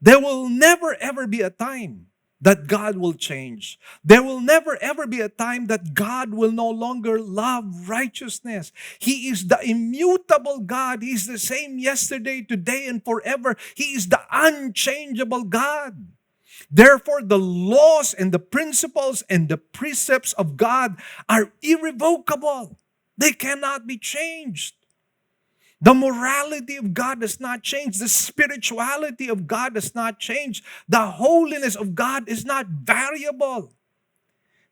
There will never ever be a time that God will change. There will never ever be a time that God will no longer love righteousness. He is the immutable God. He is the same yesterday, today, and forever. He is the unchangeable God. Therefore, the laws and the principles and the precepts of God are irrevocable. They cannot be changed. The morality of God does not change. The spirituality of God does not change. The holiness of God is not variable.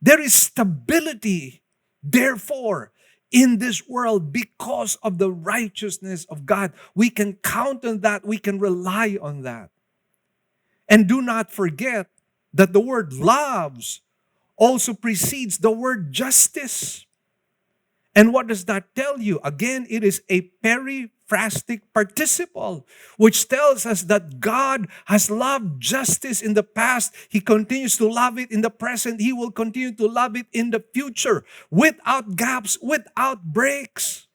There is stability, therefore, in this world because of the righteousness of God. We can count on that. We can rely on that. And do not forget that the word loves also precedes the word justice. And what does that tell you? Again, it is a periphrastic participle, which tells us that God has loved justice in the past. He continues to love it in the present. He will continue to love it in the future, without gaps, without breaks.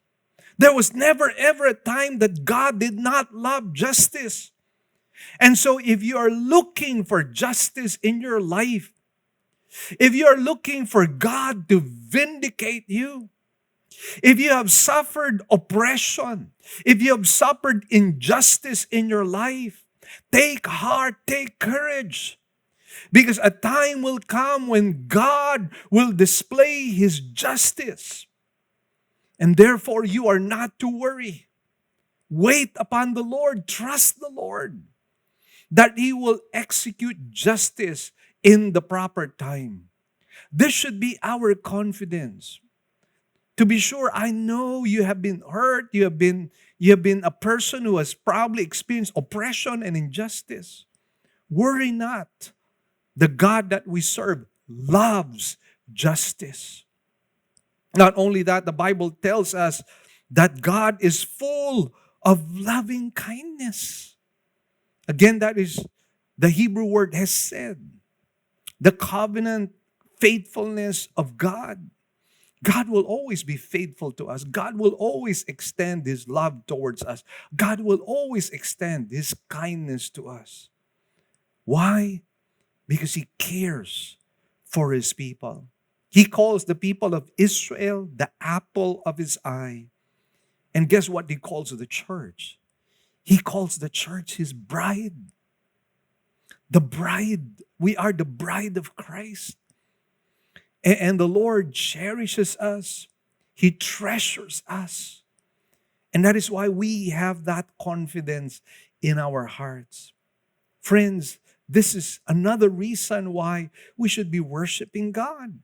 There was never ever a time that God did not love justice. And so if you are looking for justice in your life, if you are looking for God to vindicate you, if you have suffered oppression, if you have suffered injustice in your life, take heart, take courage. Because a time will come when God will display His justice. And therefore you are not to worry. Wait upon the Lord, trust the Lord, that He will execute justice in the proper time. This should be our confidence. To be sure, I know you have been hurt. You have been a person who has probably experienced oppression and injustice. Worry not. The God that we serve loves justice. Not only that, the Bible tells us that God is full of loving kindness. Again, that is the Hebrew word hesed, the covenant faithfulness of God. God will always be faithful to us. God will always extend His love towards us. God will always extend His kindness to us. Why? Because He cares for His people. He calls the people of Israel the apple of His eye. And guess what He calls the church? He calls the church His bride. The bride. We are the bride of Christ. And the Lord cherishes us. He treasures us. And that is why we have that confidence in our hearts. Friends, this is another reason why we should be worshiping God.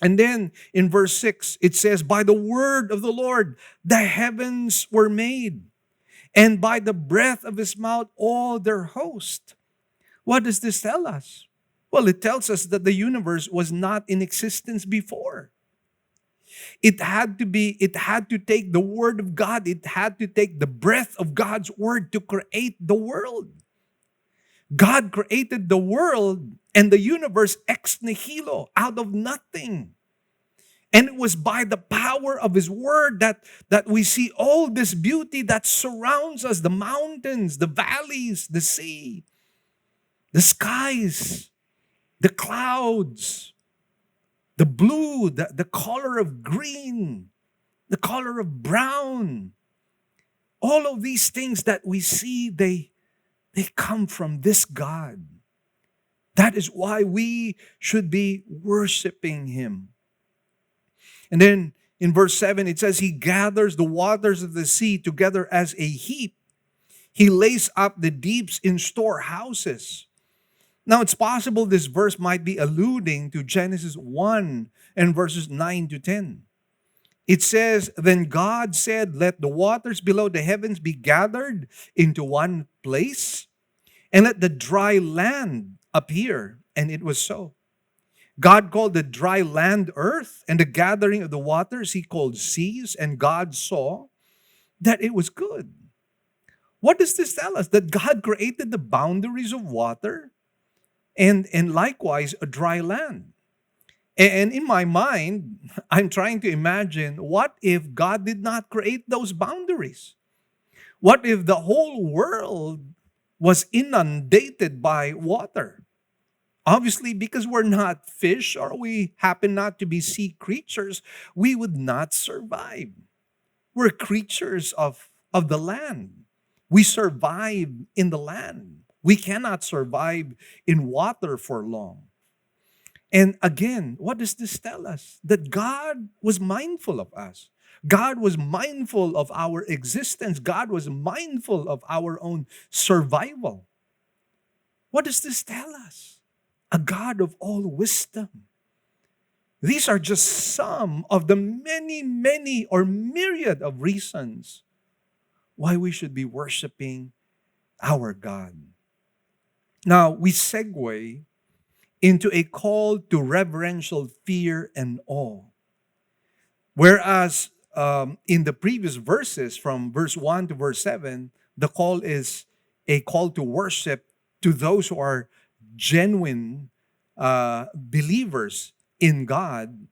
And then in verse 6, it says, by the word of the Lord, the heavens were made, and by the breath of His mouth, all their host. What does this tell us? Well, it tells us that the universe was not in existence before. It had to take the word of God. It had to take the breath of God's word to create the world. God created the world and the universe ex nihilo, out of nothing. And it was by the power of His word that we see all this beauty that surrounds us, the mountains, the valleys, the sea, the skies, the clouds, the blue, the color of green, the color of brown. All of these things that we see, they come from this God. That is why we should be worshiping Him. And then in verse 7, it says, He gathers the waters of the sea together as a heap. He lays up the deeps in storehouses. Now, it's possible this verse might be alluding to Genesis 1 and verses 9 to 10. It says, Then God said, Let the waters below the heavens be gathered into one place, and let the dry land appear. And it was so. God called the dry land earth, and the gathering of the waters He called seas, and God saw that it was good. What does this tell us? That God created the boundaries of water and likewise a dry land. And in my mind, I'm trying to imagine, what if God did not create those boundaries? What if the whole world was inundated by water? Obviously, because we're not fish or we happen not to be sea creatures, we would not survive. We're creatures of the land. We survive in the land. We cannot survive in water for long. And again, what does this tell us? That God was mindful of us. God was mindful of our existence. God was mindful of our own survival. What does this tell us? A God of all wisdom. These are just some of the many, many or myriad of reasons why we should be worshiping our God. Now, we segue into a call to reverential fear and awe. Whereas in the previous verses, from verse 1 to verse 7, the call is a call to worship to those who are genuine believers in God.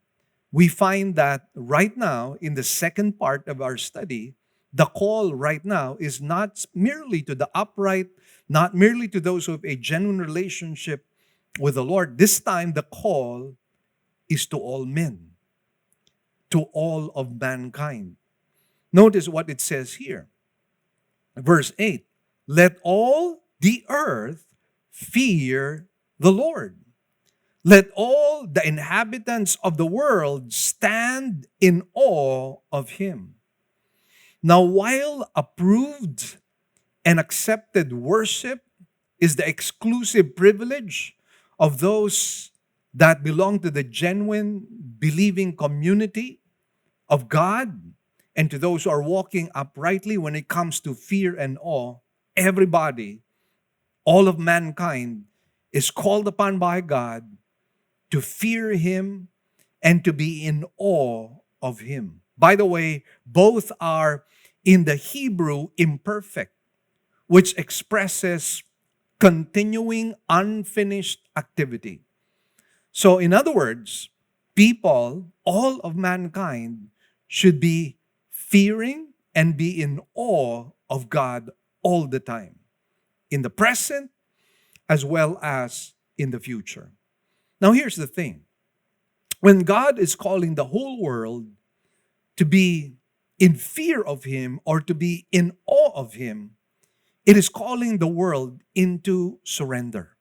We find that right now, in the second part of our study, the call right now is not merely to the upright, not merely to those who have a genuine relationship with the Lord. This time, the call is to all men, to all of mankind. Notice what it says here. Verse 8, Let all the earth fear the Lord. Let all the inhabitants of the world stand in awe of Him. Now, while approved and accepted worship is the exclusive privilege of those that belong to the genuine believing community of God, and to those who are walking uprightly when it comes to fear and awe, everybody, all of mankind, is called upon by God to fear Him, and to be in awe of Him. By the way, both are in the Hebrew imperfect, which expresses continuing unfinished activity. So, in other words, people, all of mankind, should be fearing and be in awe of God all the time, in the present as well as in the future. Now, here's the thing. When God is calling the whole world to be in fear of Him or to be in awe of Him, it is calling the world into surrender.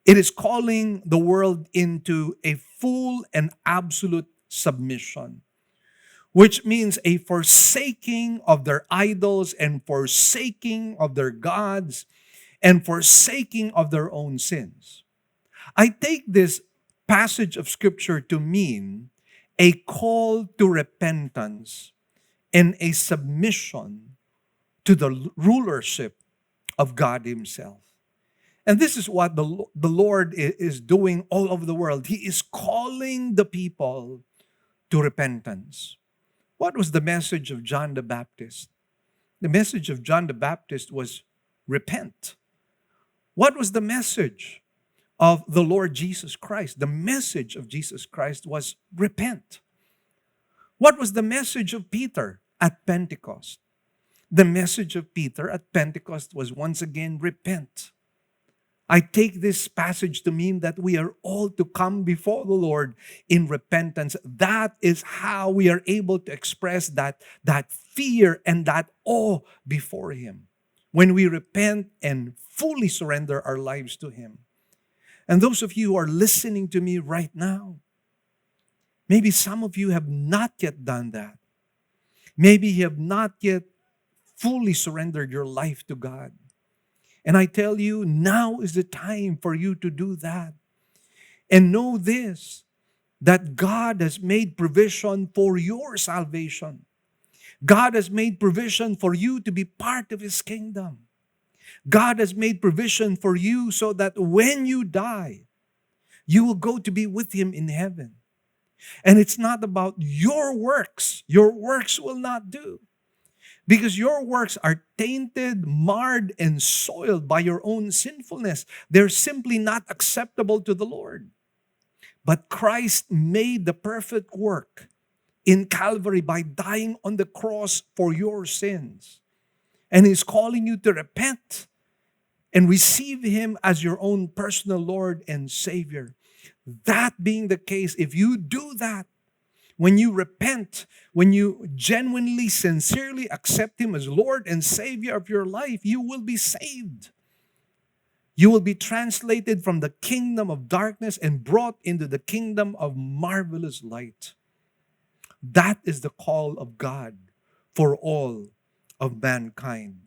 It is calling the world into a full and absolute submission, which means a forsaking of their idols and forsaking of their gods and forsaking of their own sins. I take this passage of Scripture to mean a call to repentance and a submission to the rulership of God Himself. And this is what the Lord is doing all over the world. He is calling the people to repentance. What was the message of John the Baptist? The message of John the Baptist was repent. What was the message of the Lord Jesus Christ? The message of Jesus Christ was repent. What was the message of Peter at Pentecost? The message of Peter at Pentecost was once again repent. I take this passage to mean that we are all to come before the Lord in repentance. That is how we are able to express that fear and that awe before Him. When we repent and fully surrender our lives to Him. And those of you who are listening to me right now, maybe some of you have not yet done that. Maybe you have not yet fully surrendered your life to God. And I tell you, now is the time for you to do that. And know this, that God has made provision for your salvation. God has made provision for you to be part of His kingdom. God has made provision for you so that when you die, you will go to be with Him in heaven. And it's not about your works. Your works will not do. Because your works are tainted, marred, and soiled by your own sinfulness. They're simply not acceptable to the Lord. But Christ made the perfect work in Calvary by dying on the cross for your sins. And He's calling you to repent and receive Him as your own personal Lord and Savior. That being the case, if you do that, when you repent, when you genuinely, sincerely accept Him as Lord and Savior of your life, you will be saved. You will be translated from the kingdom of darkness and brought into the kingdom of marvelous light. That is the call of God for all of mankind.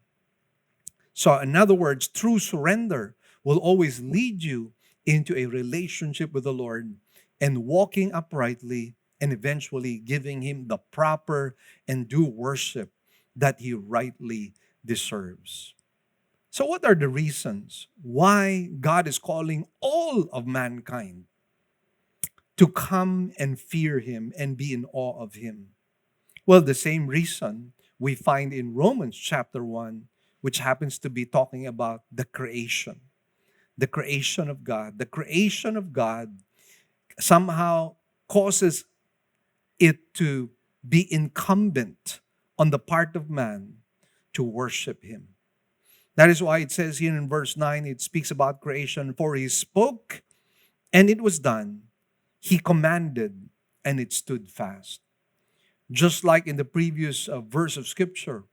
So, in other words, true surrender will always lead you into a relationship with the Lord and walking uprightly and eventually giving Him the proper and due worship that He rightly deserves. So what are the reasons why God is calling all of mankind to come and fear Him and be in awe of Him? Well, the same reason we find in Romans chapter 1, which happens to be talking about the creation. The creation of God. The creation of God somehow causes it to be incumbent on the part of man to worship Him. That is why it says here in verse 9, it speaks about creation. For He spoke, and it was done. He commanded, and it stood fast. Just like in the previous verse of Scripture,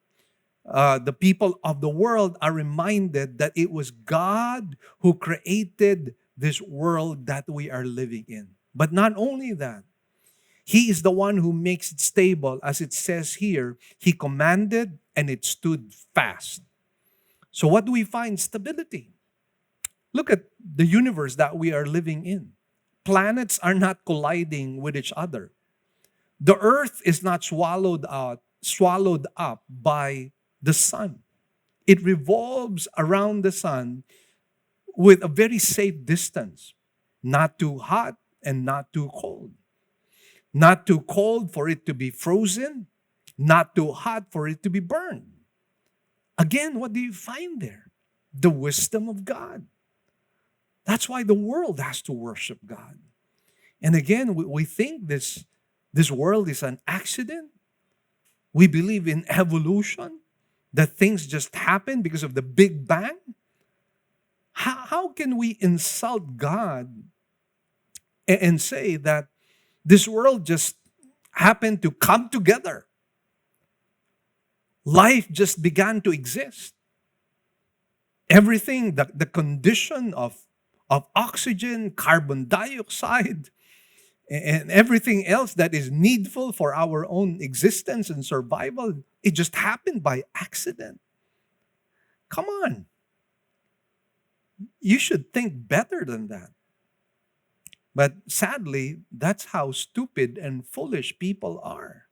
the people of the world are reminded that it was God who created this world that we are living in. But not only that, He is the one who makes it stable. As it says here, He commanded and it stood fast. So what do we find? Stability. Look at the universe that we are living in. Planets are not colliding with each other. The earth is not swallowed up by the sun. It revolves around the sun with a very safe distance. Not too hot and not too cold. Not too cold for it to be frozen, not too hot for it to be burned. Again, what do you find there? The wisdom of God. That's why the world has to worship God. And again, we think this world is an accident. We believe in evolution, that things just happen because of the Big Bang. How can we insult God and say that this world just happened to come together? Life just began to exist. Everything, the condition of oxygen, carbon dioxide, and everything else that is needful for our own existence and survival, it just happened by accident. Come on. You should think better than that. But sadly, that's how stupid and foolish people are.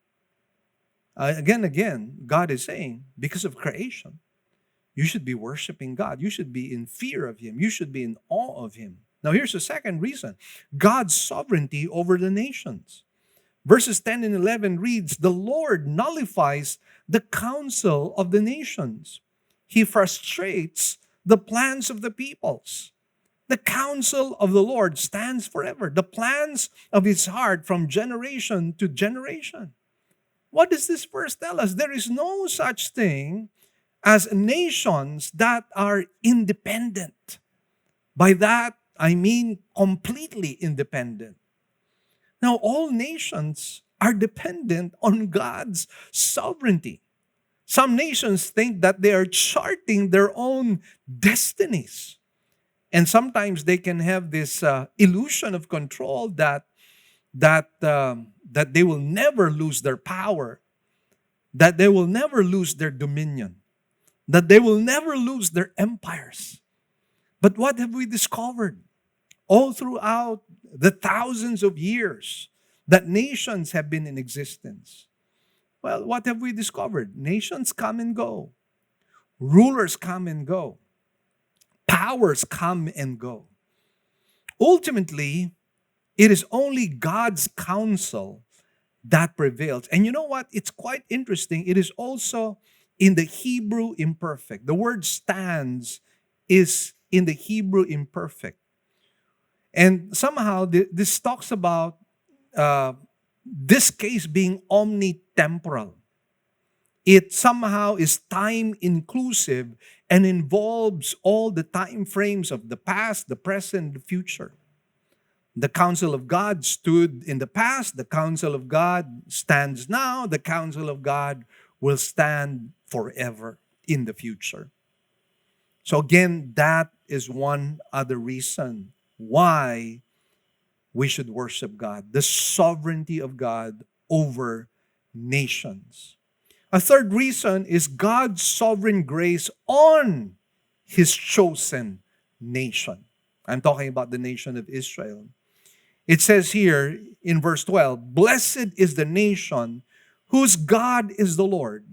Again, God is saying, because of creation, you should be worshiping God. You should be in fear of Him. You should be in awe of Him. Now, here's the second reason. God's sovereignty over the nations. Verses 10 and 11 reads, "The Lord nullifies the counsel of the nations. He frustrates the plans of the peoples. The counsel of the Lord stands forever, the plans of His heart from generation to generation." What does this verse tell us? There is no such thing as nations that are independent. By that, I mean completely independent. Now, all nations are dependent on God's sovereignty. Some nations think that they are charting their own destinies. And sometimes they can have this illusion of control that they will never lose their power, that they will never lose their dominion, that they will never lose their empires. But what have we discovered? All throughout the thousands of years that nations have been in existence. Well, what have we discovered? Nations come and go. Rulers come and go. Powers come and go. Ultimately, it is only God's counsel that prevails. And you know what? It's quite interesting. It is also in the Hebrew imperfect. The word stands is in the Hebrew imperfect. And somehow this talks about this case being omnitemporal. It somehow is time inclusive and involves all the time frames of the past, the present, the future. The counsel of God stood in the past. The counsel of God stands now. The counsel of God will stand forever in the future. So again, that is one other reason why we should worship God. The sovereignty of God over nations. A third reason is God's sovereign grace on His chosen nation. I'm talking about the nation of Israel. It says here in verse 12, "Blessed is the nation whose God is the Lord,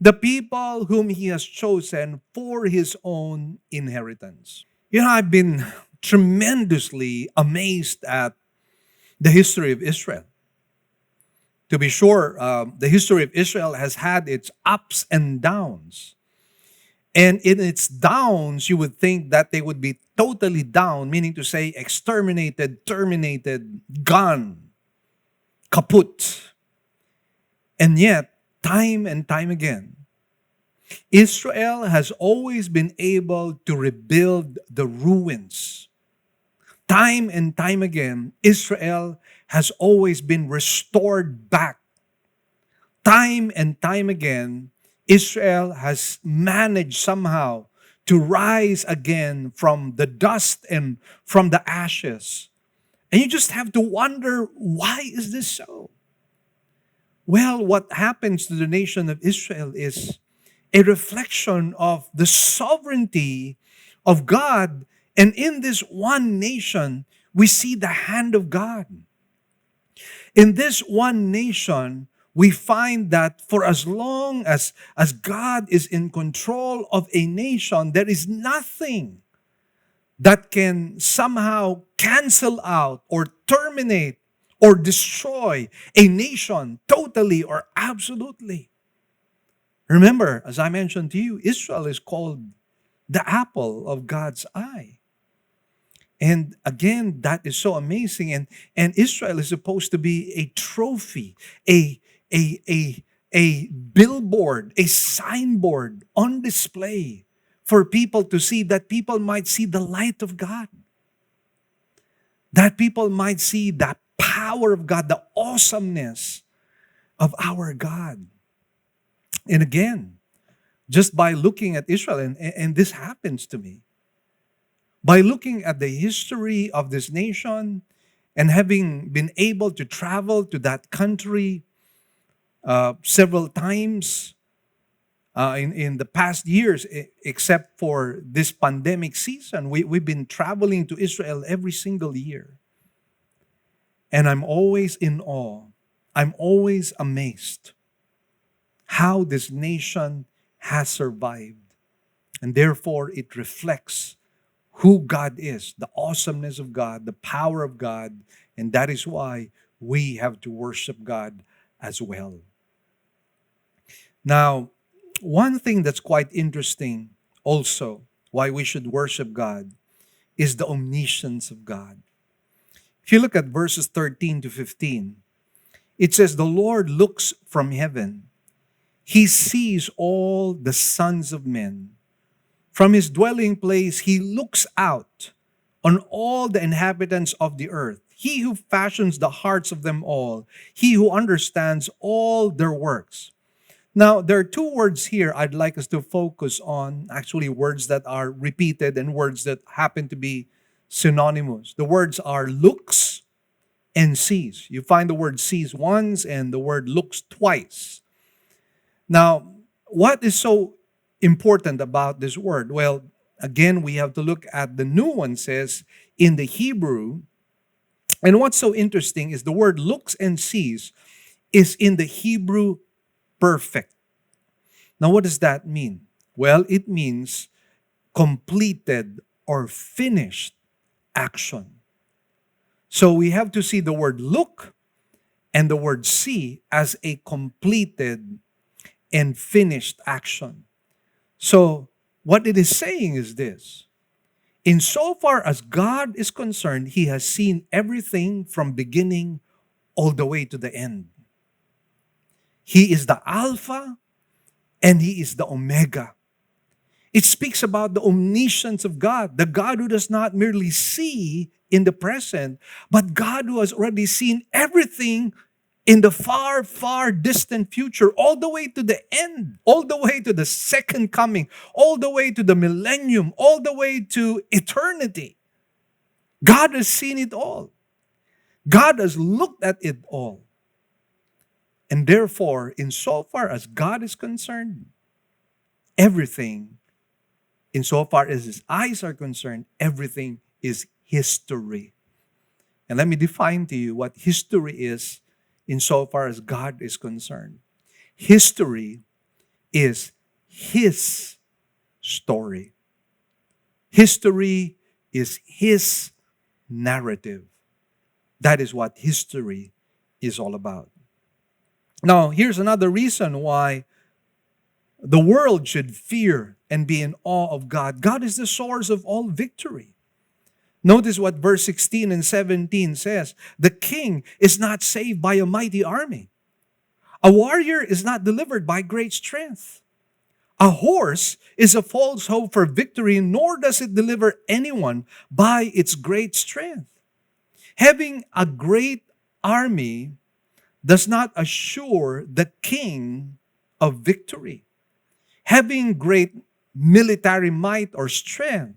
the people whom He has chosen for His own inheritance." You know, I've been tremendously amazed at the history of Israel. To be sure, the history of Israel has had its ups and downs. And in its downs, you would think that they would be totally down, meaning to say exterminated, terminated, gone, kaput. And yet, time and time again, Israel has always been able to rebuild the ruins. Time and time again, Israel has always been restored back. Time and time again, Israel has managed somehow to rise again from the dust and from the ashes. And you just have to wonder, why is this so? Well, what happens to the nation of Israel is a reflection of the sovereignty of God. And in this one nation, we see the hand of God. In this one nation, we find that for as long as God is in control of a nation, there is nothing that can somehow cancel out or terminate or destroy a nation totally or absolutely. Remember, as I mentioned to you, Israel is called the apple of God's eye. And again, that is so amazing. And Israel is supposed to be a trophy, a billboard, a signboard on display for people to see, that people might see the light of God. That people might see the power of God, the awesomeness of our God. And again, just by looking at Israel, and this happens to me, by looking at the history of this nation and having been able to travel to that country several times in the past years, except for this pandemic season, we've been traveling to Israel every single year. And I'm always in awe. I'm always amazed how this nation has survived. And therefore, it reflects who God is, the awesomeness of God, the power of God. And that is why we have to worship God as well. Now, one thing that's quite interesting also, why we should worship God, is the omniscience of God. If you look at verses 13 to 15, it says, "The Lord looks from heaven. He sees all the sons of men. From his dwelling place, he looks out on all the inhabitants of the earth. He who fashions the hearts of them all, he who understands all their works." Now, there are two words here I'd like us to focus on, actually words that are repeated and words that happen to be synonymous. The words are looks and sees. You find the word sees once and the word looks twice. Now, what is so important about this word? Well, again, we have to look at the nuances in the Hebrew. And what's so interesting is the word looks and sees is in the Hebrew perfect. Now, what does that mean? Well, it means completed or finished action. So we have to see the word look and the word see as a completed and finished action. So what it is saying is this: insofar as God is concerned, He has seen everything from beginning all the way to the end. He is the Alpha and He is the Omega. It speaks about the omniscience of God, the God who does not merely see in the present, but God who has already seen everything in the far, far distant future, all the way to the end, all the way to the second coming, all the way to the millennium, all the way to eternity. God has seen it all. God has looked at it all. And therefore, insofar as God is concerned, everything, insofar as His eyes are concerned, everything is history. And let me define to you what history is insofar as God is concerned. History is His story. History is His narrative. That is what history is all about. Now, here's another reason why the world should fear and be in awe of God. God is the source of all victory. Notice what verse 16 and 17 says. The king is not saved by a mighty army. A warrior is not delivered by great strength. A horse is a false hope for victory, nor does it deliver anyone by its great strength. Having a great army does not assure the king of victory. Having great military might or strength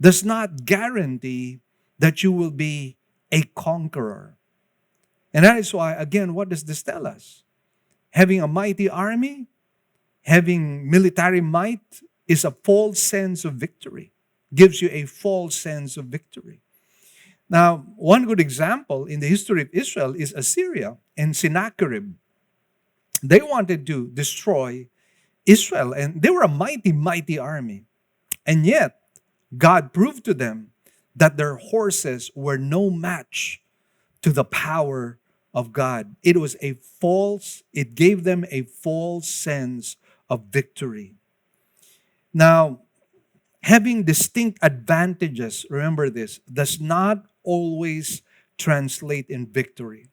does not guarantee that you will be a conqueror. And that is why, again, what does this tell us? Having a mighty army, having military might is a false sense of victory. Gives you a false sense of victory. Now, one good example in the history of Israel is Assyria and Sennacherib. They wanted to destroy Israel, and they were a mighty, mighty army. And yet, God proved to them that their horses were no match to the power of God. It gave them a false sense of victory. Now, having distinct advantages, remember this, does not always translate in victory.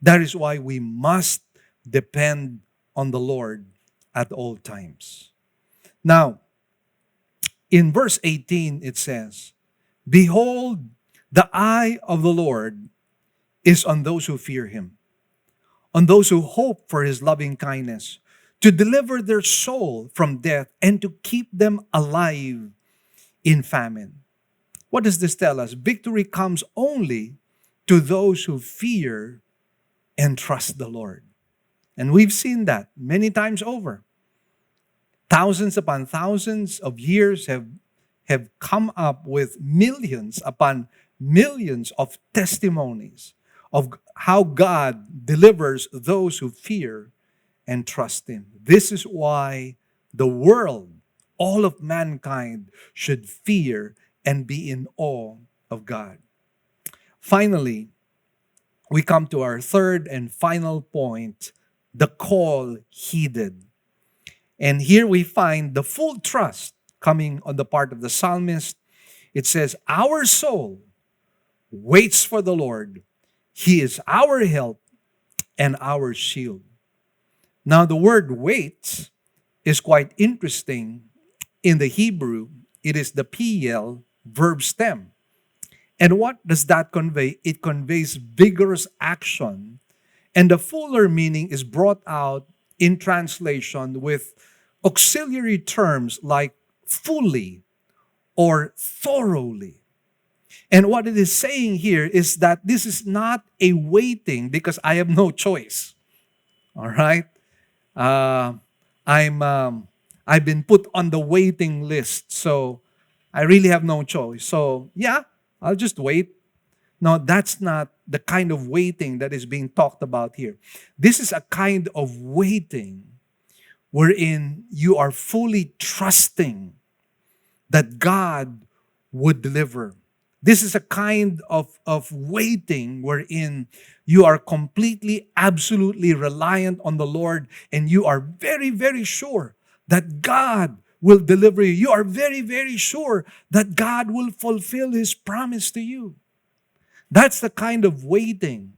That is why we must depend on the Lord at all times. Now, in verse 18, it says, "Behold, the eye of the Lord is on those who fear him, on those who hope for his loving kindness, to deliver their soul from death and to keep them alive in famine." What does this tell us? Victory comes only to those who fear and trust the Lord. And we've seen that many times over. Thousands upon thousands of years have come up with millions upon millions of testimonies of how God delivers those who fear and trust him. This is why the world, all of mankind, should fear and be in awe of God. Finally, we come to our third and final point, the call heeded. And here we find the full trust coming on the part of the psalmist. It says, "Our soul waits for the Lord. He is our help and our shield." Now, the word wait is quite interesting. In the Hebrew, it is the PL verb stem. And what does that convey? It conveys vigorous action. And the fuller meaning is brought out in translation with auxiliary terms like fully or thoroughly. And what it is saying here is that this is not a waiting because I have no choice. All right? I've been put on the waiting list, so I really have no choice. So yeah, I'll just wait. No, that's not the kind of waiting that is being talked about here. This is a kind of waiting wherein you are fully trusting that God would deliver. This is a kind of waiting wherein you are completely, absolutely reliant on the Lord, and you are very, very sure that God will deliver you. You are very, very sure that God will fulfill his promise to you. That's the kind of waiting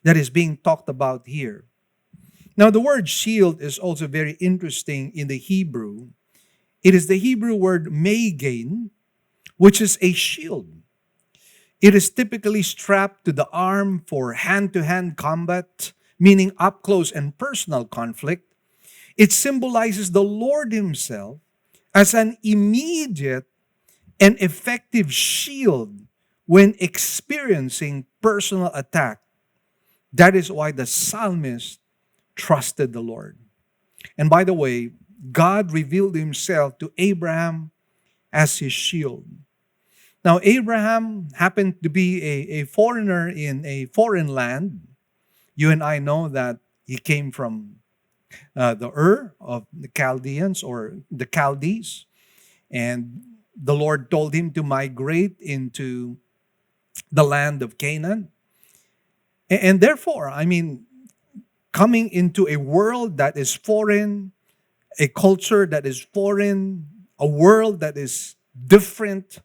that is being talked about here. Now, the word shield is also very interesting in the Hebrew. It is the Hebrew word megain, which is a shield. It is typically strapped to the arm for hand-to-hand combat, meaning up close and personal conflict. It symbolizes the Lord himself as an immediate and effective shield when experiencing personal attack. That is why the psalmist trusted the Lord. And by the way, God revealed himself to Abraham as his shield. Now, Abraham happened to be a foreigner in a foreign land. You and I know that he came from the Ur of the Chaldeans or the Chaldees. And the Lord told him to migrate into the land of Canaan. And therefore, coming into a world that is foreign, a culture that is foreign, a world that is different,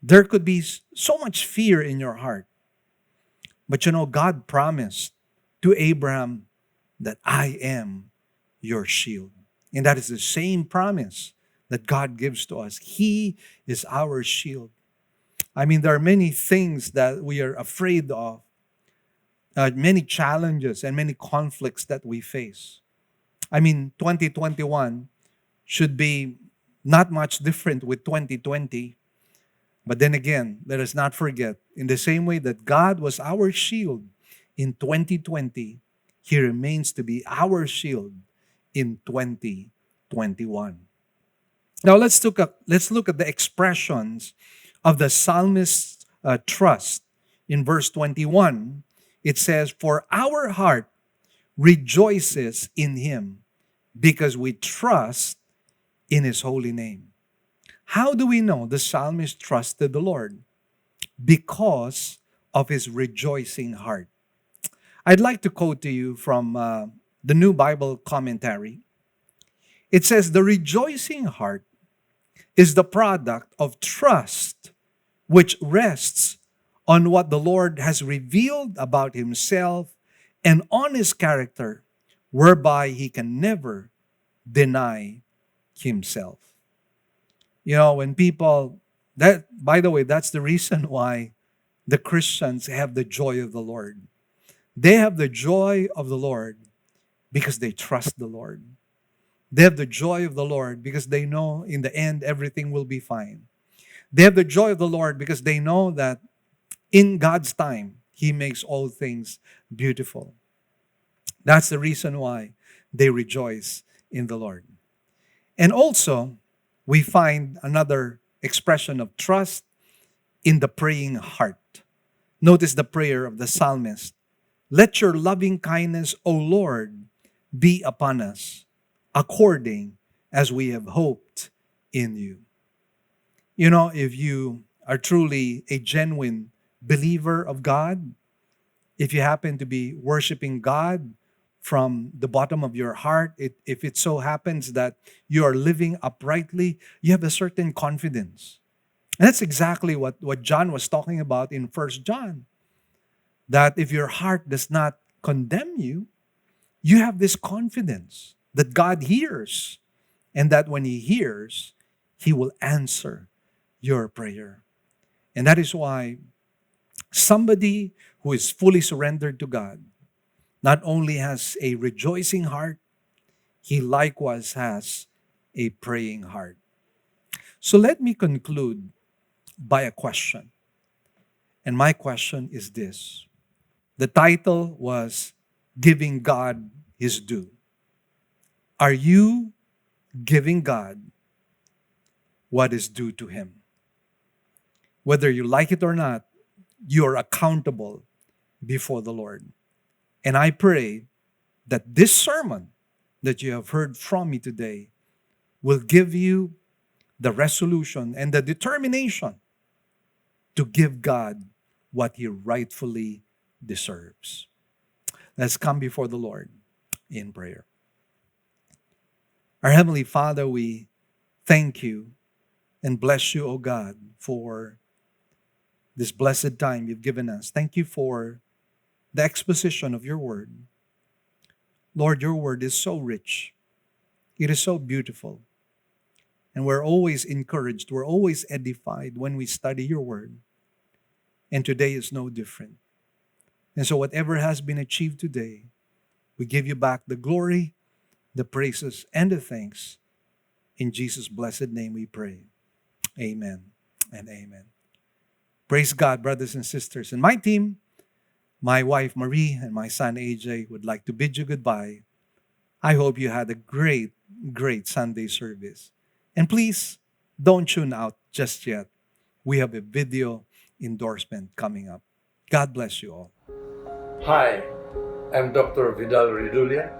there could be so much fear in your heart. But God promised to Abraham that I am your shield. And that is the same promise that God gives to us. He is our shield. There are many things that we are afraid of, many challenges and many conflicts that we face. 2021 should be not much different with 2020. But then again, let us not forget, in the same way that God was our shield in 2020, He remains to be our shield in 2021. Now let's look at the expressions of the psalmist's trust. In verse 21, it says, "For our heart rejoices in Him, because we trust in His holy name." How do we know the psalmist trusted the Lord? Because of his rejoicing heart. I'd like to quote to you from the New Bible Commentary. It says, the rejoicing heart is the product of trust which rests on what the Lord has revealed about himself and on his character, whereby he can never deny himself. You know, when people, by the way, that's the reason why the Christians have the joy of the Lord. They have the joy of the Lord because they trust the Lord. They have the joy of the Lord because they know in the end everything will be fine. They have the joy of the Lord because they know that in God's time, He makes all things beautiful. That's the reason why they rejoice in the Lord. And also, we find another expression of trust in the praying heart. Notice the prayer of the psalmist. Let your loving kindness, O Lord, be upon us, according as we have hoped in you. You know, if you are truly a genuine believer of God, if you happen to be worshiping God from the bottom of your heart, if it so happens that you are living uprightly, you have a certain confidence. And that's exactly what John was talking about in 1 John. That if your heart does not condemn you, you have this confidence that God hears, and that when He hears, He will answer your prayer. And that is why somebody who is fully surrendered to God not only has a rejoicing heart, he likewise has a praying heart. So let me conclude by a question. And my question is this. The title was Giving God His Due. Are you giving God what is due to Him? Whether you like it or not, you are accountable before the Lord. And I pray that this sermon that you have heard from me today will give you the resolution and the determination to give God what He rightfully deserves. Let's come before the Lord in prayer. Our Heavenly Father, we thank you and bless you, O God, for this blessed time you've given us. Thank you for the exposition of your word. Lord, your word is so rich. It is so beautiful. And we're always encouraged, we're always edified when we study your word. And today is no different. And so whatever has been achieved today, we give you back the glory, the praises, and the thanks. In Jesus' blessed name we pray. Amen and amen. Praise God, brothers and sisters. And my team, my wife Marie and my son AJ would like to bid you goodbye. I hope you had a great, great Sunday service. And please, don't tune out just yet. We have a video endorsement coming up. God bless you all. Hi, I'm Dr. Vidal Redulia.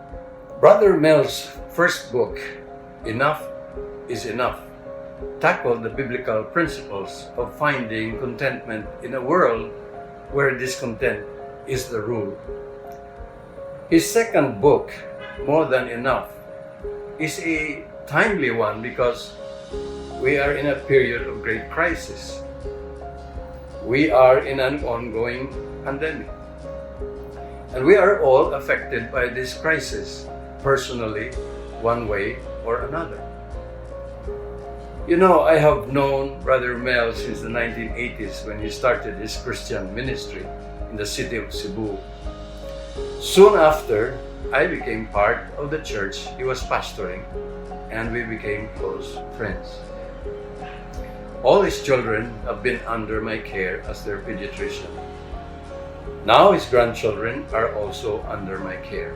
Brother Mel's first book, Enough is Enough, tackled the biblical principles of finding contentment in a world where discontent is the rule. His second book, More Than Enough, is a timely one because we are in a period of great crisis. We are in an ongoing pandemic. And we are all affected by this crisis, personally, one way or another. You know, I have known Brother Mel since the 1980s when he started his Christian ministry in the city of Cebu. Soon after, I became part of the church he was pastoring, and we became close friends. All his children have been under my care as their pediatrician. Now his grandchildren are also under my care.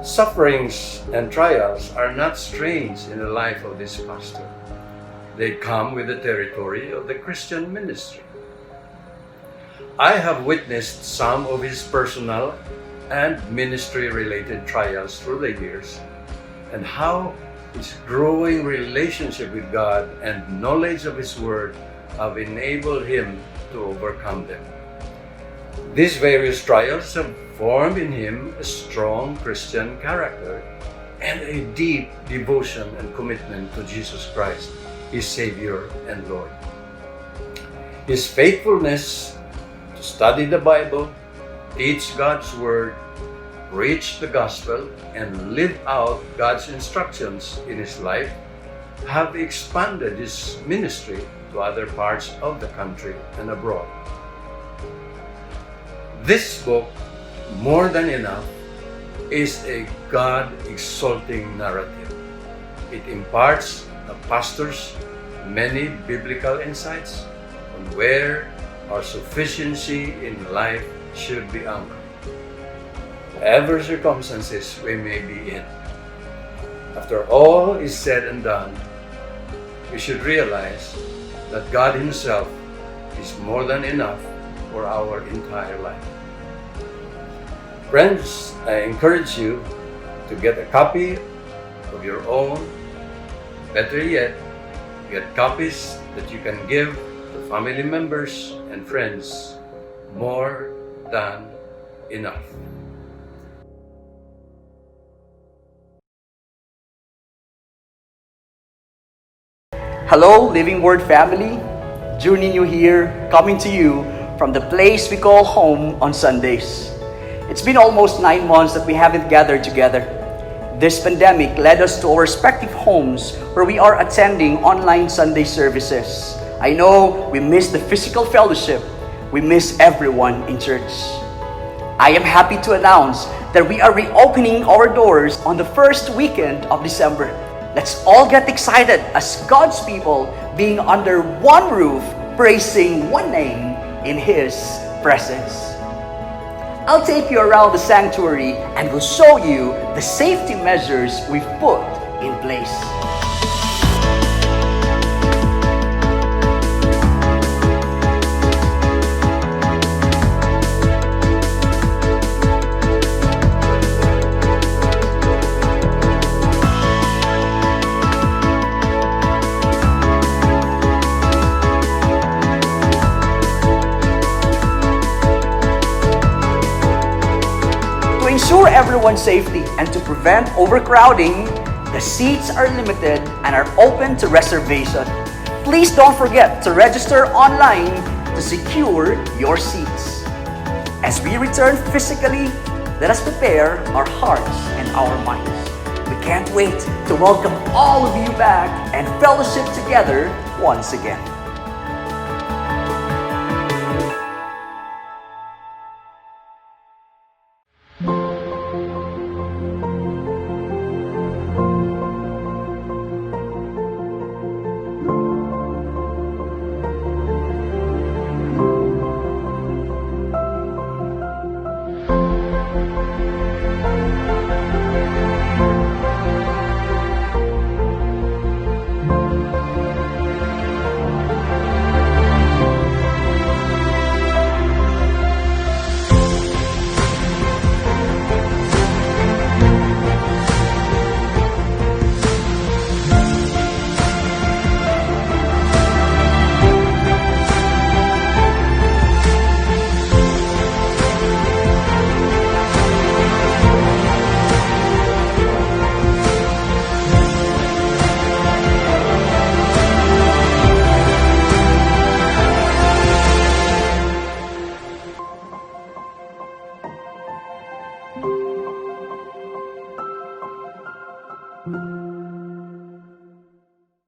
Sufferings and trials are not strange in the life of this pastor. They come with the territory of the Christian ministry. I have witnessed some of his personal and ministry-related trials through the years, and how its growing relationship with God and knowledge of His Word have enabled him to overcome them. These various trials have formed in him a strong Christian character and a deep devotion and commitment to Jesus Christ, his Savior and Lord. His faithfulness to study the Bible, teach God's Word, preach the gospel, and live out God's instructions in his life have expanded his ministry to other parts of the country and abroad. This book, More Than Enough, is a God-exalting narrative. It imparts the pastors many biblical insights on where our sufficiency in life should be anchored, whatever circumstances we may be in. After all is said and done, we should realize that God Himself is more than enough for our entire life. Friends, I encourage you to get a copy of your own. Better yet, get copies that you can give to family members and friends. More than enough. Hello, Living Word family. Journey New here, coming to you from the place we call home on Sundays. It's been almost 9 months that we haven't gathered together. This pandemic led us to our respective homes where we are attending online Sunday services. I know we miss the physical fellowship. We miss everyone in church. I am happy to announce that we are reopening our doors on the first weekend of December. Let's all get excited as God's people being under one roof, praising one name in His presence. I'll take you around the sanctuary and will show you the safety measures we've put in place. To ensure everyone's safety and to prevent overcrowding, the seats are limited and are open to reservation. Please don't forget to register online to secure your seats. As we return physically, let us prepare our hearts and our minds. We can't wait to welcome all of you back and fellowship together once again.